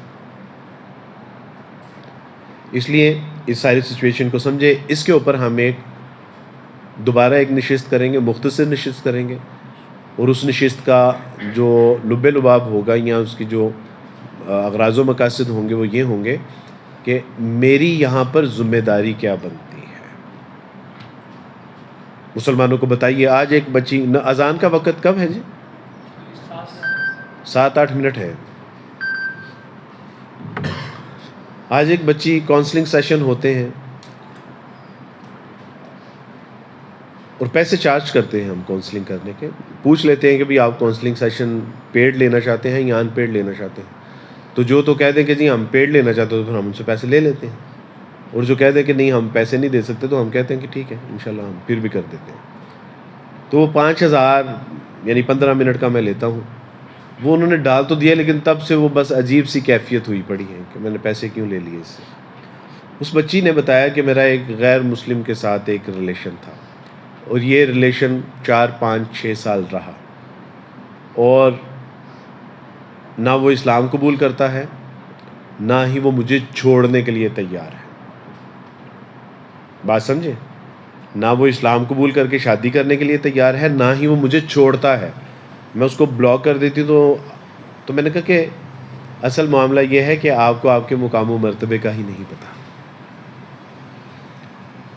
اس لیے اس ساری سچویشن کو سمجھے. اس کے اوپر ہم دوبارہ ایک نشست کریں گے، مختصر نشست کریں گے، اور اس نشست کا جو لب لباب ہوگا یا اس کی جو اغراض و مقاصد ہوں گے وہ یہ ہوں گے کہ میری یہاں پر ذمہ داری کیا بنتی ہے. مسلمانوں کو بتائیے. آج ایک بچی، اذان کا وقت کب ہے جی؟ 7-8 منٹ ہے. آج ایک بچی کاؤنسلنگ سیشن ہوتے ہیں اور پیسے چارج کرتے ہیں ہم کاؤنسلنگ کرنے کے. پوچھ لیتے ہیں کہ بھئی آپ کاؤنسلنگ سیشن پیڈ لینا چاہتے ہیں یا ان پیڈ لینا چاہتے ہیں. تو جو تو کہہ دیں کہ جی ہم پیڈ لینا چاہتے ہیں تو پھر ہم ان سے پیسے لے لیتے ہیں، اور جو کہہ دیں کہ نہیں ہم پیسے نہیں دے سکتے تو ہم کہتے ہیں کہ ٹھیک ہے انشاءاللہ ہم پھر بھی کر دیتے ہیں. تو وہ 5000 یعنی 15 منٹ کا میں لیتا ہوں. وہ انہوں نے ڈال تو دیا، لیکن تب سے وہ بس عجیب سی کیفیت ہوئی پڑی ہے کہ میں نے پیسے کیوں لے لیے اس سے. اس بچی نے بتایا کہ میرا ایک غیر مسلم کے ساتھ ایک ریلیشن تھا، اور یہ ریلیشن 4-5-6 سال رہا، اور نہ وہ اسلام قبول کرتا ہے، نہ ہی وہ مجھے چھوڑنے کے لیے تیار ہے. بات سمجھے؟ نہ وہ اسلام قبول کر کے شادی کرنے کے لیے تیار ہے، نہ ہی وہ مجھے چھوڑتا ہے. میں اس کو بلاک کر دیتی تو میں نے کہا کہ اصل معاملہ یہ ہے کہ آپ کو آپ کے مقام و مرتبے کا ہی نہیں پتہ.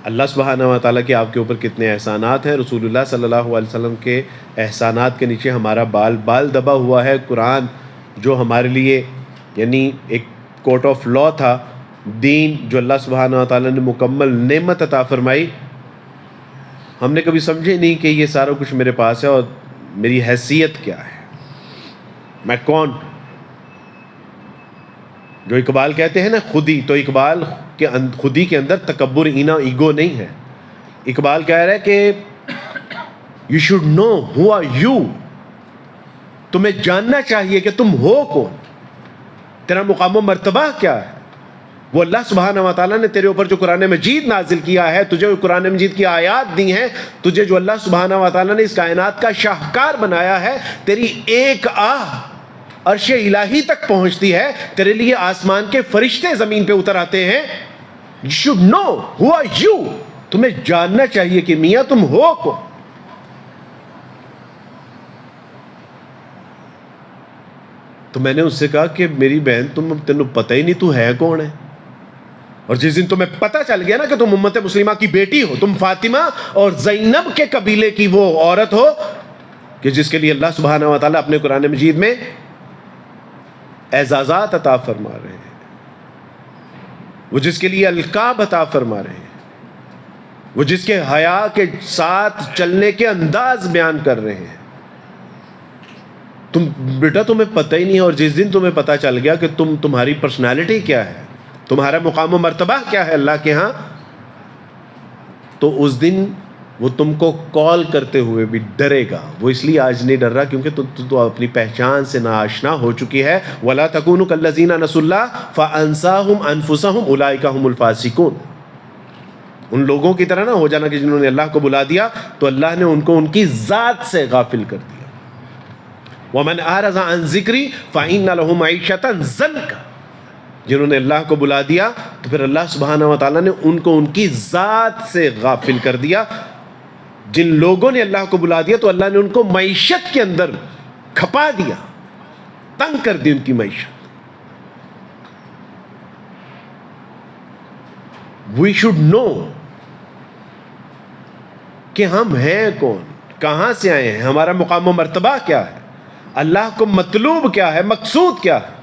اللہ سبحانہ و تعالیٰ کے آپ کے اوپر کتنے احسانات ہیں. رسول اللہ صلی اللہ علیہ وسلم کے احسانات کے نیچے ہمارا بال دبا ہوا ہے. قرآن جو ہمارے لیے یعنی ایک کورٹ آف لا تھا، دین جو اللہ سبحانہ و تعالیٰ نے مکمل نعمت عطا فرمائی، ہم نے کبھی سمجھے نہیں کہ یہ سارا کچھ میرے پاس ہے اور میری حیثیت کیا ہے، میں کون. جو اقبال کہتے ہیں نا خودی، تو اقبال کے خودی کے اندر تکبر، ایگو نہیں ہے. اقبال کہہ رہا ہے کہ you should know who are you, تمہیں جاننا چاہیے کہ تم ہو کون، تیرا مقام و مرتبہ کیا ہے. وہ اللہ سبحانہ و تعالیٰ نے تیرے اوپر جو قرآن مجید نازل کیا ہے، تجھے جو قرآن مجید کی آیات دی ہیں، تجھے جو اللہ سبحانہ و تعالیٰ نے اس کائنات کا شاہکار بنایا ہے، تیری ایک آہ عرش الہی تک پہنچتی ہے، تیرے لیے آسمان کے فرشتے زمین پہ اتر آتے ہیں. You should know who are you، تمہیں جاننا چاہیے کہ میاں تم ہو کون. تو میں نے اس سے کہا کہ میری بہن تینوں پتہ ہی نہیں تو ہے کون ہے. اور جس دن تمہیں پتہ چل گیا نا کہ تم امت مسلمہ کی بیٹی ہو، تم فاطمہ اور زینب کے قبیلے کی وہ عورت ہو کہ جس کے لیے اللہ سبحانہ و تعالیٰ اپنے قرآن مجید میں اعزازات عطا فرما رہے ہیں، وہ جس کے لیے القاب عطا فرما رہے ہیں، وہ جس کے حیا کے ساتھ چلنے کے انداز بیان کر رہے ہیں. تم بیٹا تمہیں پتہ ہی نہیں ہے. اور جس دن تمہیں پتہ چل گیا کہ تمہاری پرسنالٹی کیا ہے، تمہارا مقام و مرتبہ کیا ہے اللہ کے ہاں، تو اس دن وہ تم کو کال کرتے ہوئے بھی ڈرے گا. وہ اس لیے آج نہیں ڈر رہا کیونکہ تو اپنی پہچان سے ناآشنا ہو چکی ہے. وَلَا تَكُونُوا كَالَّذِينَ نَسُوا اللَّهَ فَأَنسَاهُمْ أَنفُسَهُمْ أُولَٰئِكَ هُمُ الْفَاسِقُونَ. ان لوگوں کی طرح نہ ہو جانا کہ جنہوں نے اللہ کو بلا دیا تو اللہ نے ان کو ان کی ذات سے غافل کر دیا. وَمَنْ أَعْرَضَ عَنْ ذِكْرِي فَإِنَّ لَهُ مَعِيشَةً ضَنْكًا. جنہوں نے اللہ کو بلا دیا تو پھر اللہ سبحانہ و تعالیٰ نے ان کو ان کی ذات سے غافل کر دیا. جن لوگوں نے اللہ کو بلا دیا تو اللہ نے ان کو معیشت کے اندر کھپا دیا، تنگ کر دی ان کی معیشت. We should know کہ ہم ہیں کون، کہاں سے آئے ہیں، ہمارا مقام و مرتبہ کیا ہے، اللہ کو مطلوب کیا ہے، مقصود کیا ہے.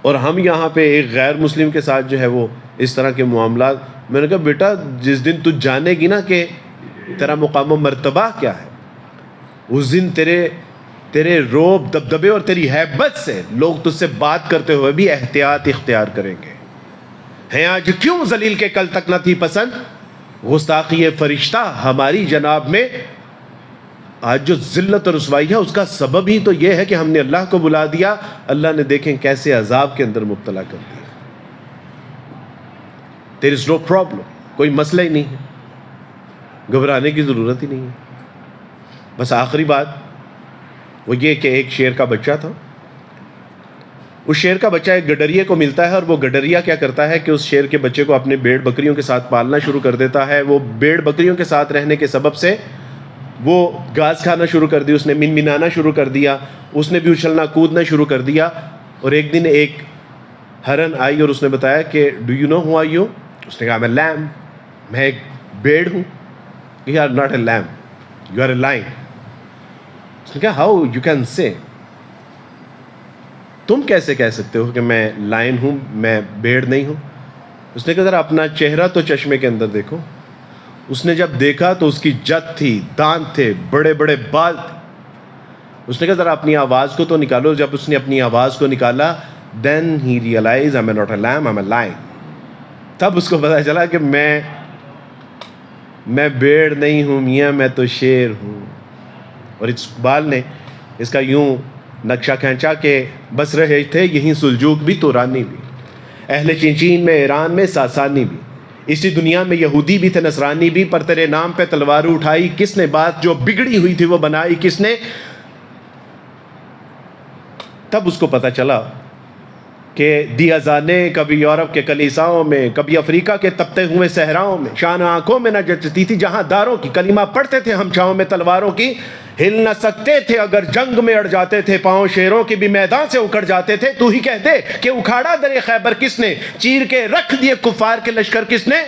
اور ہم یہاں پہ ایک غیر مسلم کے ساتھ جو ہے وہ اس طرح کے معاملات. میں نے کہا بیٹا جس دن تو جانے گی نا کہ تیرا مقام و مرتبہ کیا ہے، اس دن تیرے روب دبدبے اور تیری ہیبت سے لوگ تجھ سے بات کرتے ہوئے بھی احتیاط اختیار کریں گے. ہیں آج کیوں ذلیل کے کل تک نہ تھی پسند، گستاخی فرشتہ ہماری جناب میں آج جو ذلت اور رسوائی ہے اس کا سبب ہی تو یہ ہے کہ ہم نے اللہ کو بلا دیا. اللہ نے دیکھیں کیسے عذاب کے اندر مبتلا کر دیا. There is no problem، کوئی مسئلہ ہی نہیں ہے، گھبرانے کی ضرورت ہی نہیں ہے. بس آخری بات وہ یہ کہ ایک شیر کا بچہ تھا. اس شیر کا بچہ ایک گڈریے کو ملتا ہے اور وہ گڈریا کیا کرتا ہے کہ اس شیر کے بچے کو اپنے بھیڑ بکریوں کے ساتھ پالنا شروع کر دیتا ہے. وہ بھیڑ بکریوں کے ساتھ رہنے کے سبب سے وہ گھاس کھانا شروع کر دی، اس نے منمنانا شروع کر دیا، اس نے بھی اچھلنا کودنا شروع کر دیا. اور ایک دن ایک ہرن آئی اور اس نے بتایا کہ do you know who are you. اس نے کہا میں لیم، میں ایک بھیڑ ہوں. You are not a lamb, you are a lion. اس نے کہا ہاؤ یو کین سے، تم کیسے کہہ سکتے ہو کہ میں لائن ہوں، میں بھیڑ نہیں ہوں. اس نے کہا ذرا اپنا چہرہ تو چشمے کے اندر دیکھو. اس نے جب دیکھا تو اس کی جت تھی، دانت تھے، بڑے بڑے بال تھے. اس نے کہا ذرا اپنی آواز کو تو نکالو. جب اس نے اپنی آواز کو نکالا دین ہی realise I am not a lamb, I am a lion. تب اس کو پتا چلا کہ میں بھیڑ نہیں ہوں میاں، میں تو شیر ہوں. اور اقبال نے اس کا یوں نقشہ کھینچا کہ بس رہے تھے یہیں سلجوق بھی تورانی بھی، اہل چین میں، ایران میں، ساسانی بھی، اسی دنیا میں یہودی بھی تھے، نصرانی بھی، پر تیرے نام پہ تلوار اٹھائی کس نے، بات جو بگڑی ہوئی تھی وہ بنائی کس نے. تب اس کو پتا چلا کہ دی اذانے کبھی یورپ کے کلیساؤں میں، کبھی افریقہ کے تپتے ہوئے صحراؤں میں، شان آنکھوں میں نہ جچتی تھی جہاں داروں کی. کلمہ پڑھتے تھے ہم چھاؤں میں تلواروں کی، ہل نہ سکتے تھے اگر جنگ میں اڑ جاتے تھے، پاؤں شیروں کے بھی میدان سے اکھڑ جاتے تھے. تو ہی کہہ دے کہ اکھاڑا در خیبر کس نے، چیر کے رکھ دیے کفار کے لشکر کس نے.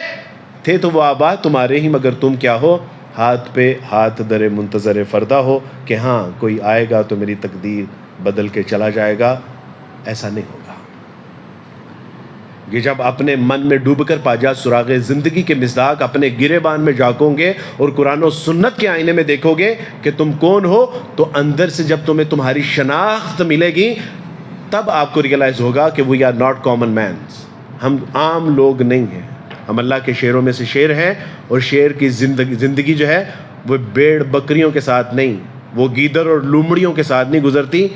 تھے تو وہ آباد تمہارے ہی مگر تم کیا ہو، ہاتھ پہ ہاتھ در منتظر فردا ہو کہ ہاں کوئی آئے گا تو میری تقدیر بدل کے چلا جائے گا. ایسا نہیں ہوگا. یہ جب اپنے من میں ڈوب کر پاجا سراغ زندگی کے مصداق اپنے گریبان میں جھانکو گے اور قرآن و سنت کے آئینے میں دیکھو گے کہ تم کون ہو، تو اندر سے جب تمہیں تمہاری شناخت ملے گی تب آپ کو ریئلائز ہوگا کہ we are not common mans, ہم عام لوگ نہیں ہیں، ہم اللہ کے شیروں میں سے شیر ہیں، اور شیر کی زندگی جو ہے وہ بھیڑ بکریوں کے ساتھ نہیں، وہ گیدڑ اور لومڑیوں کے ساتھ نہیں گزرتی،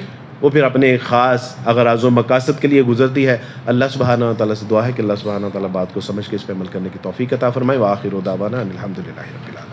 وہ پھر اپنے خاص اغراض و مقاصد کے لیے گزرتی ہے۔ اللہ سبحانہ و تعالیٰ سے دعا ہے کہ اللہ سبحانہ و تعالیٰ بات کو سمجھ کے اس پہ عمل کرنے کی توفیق عطا فرمائے۔ وآخر دعوانا ان الحمد للہ رب العالمین۔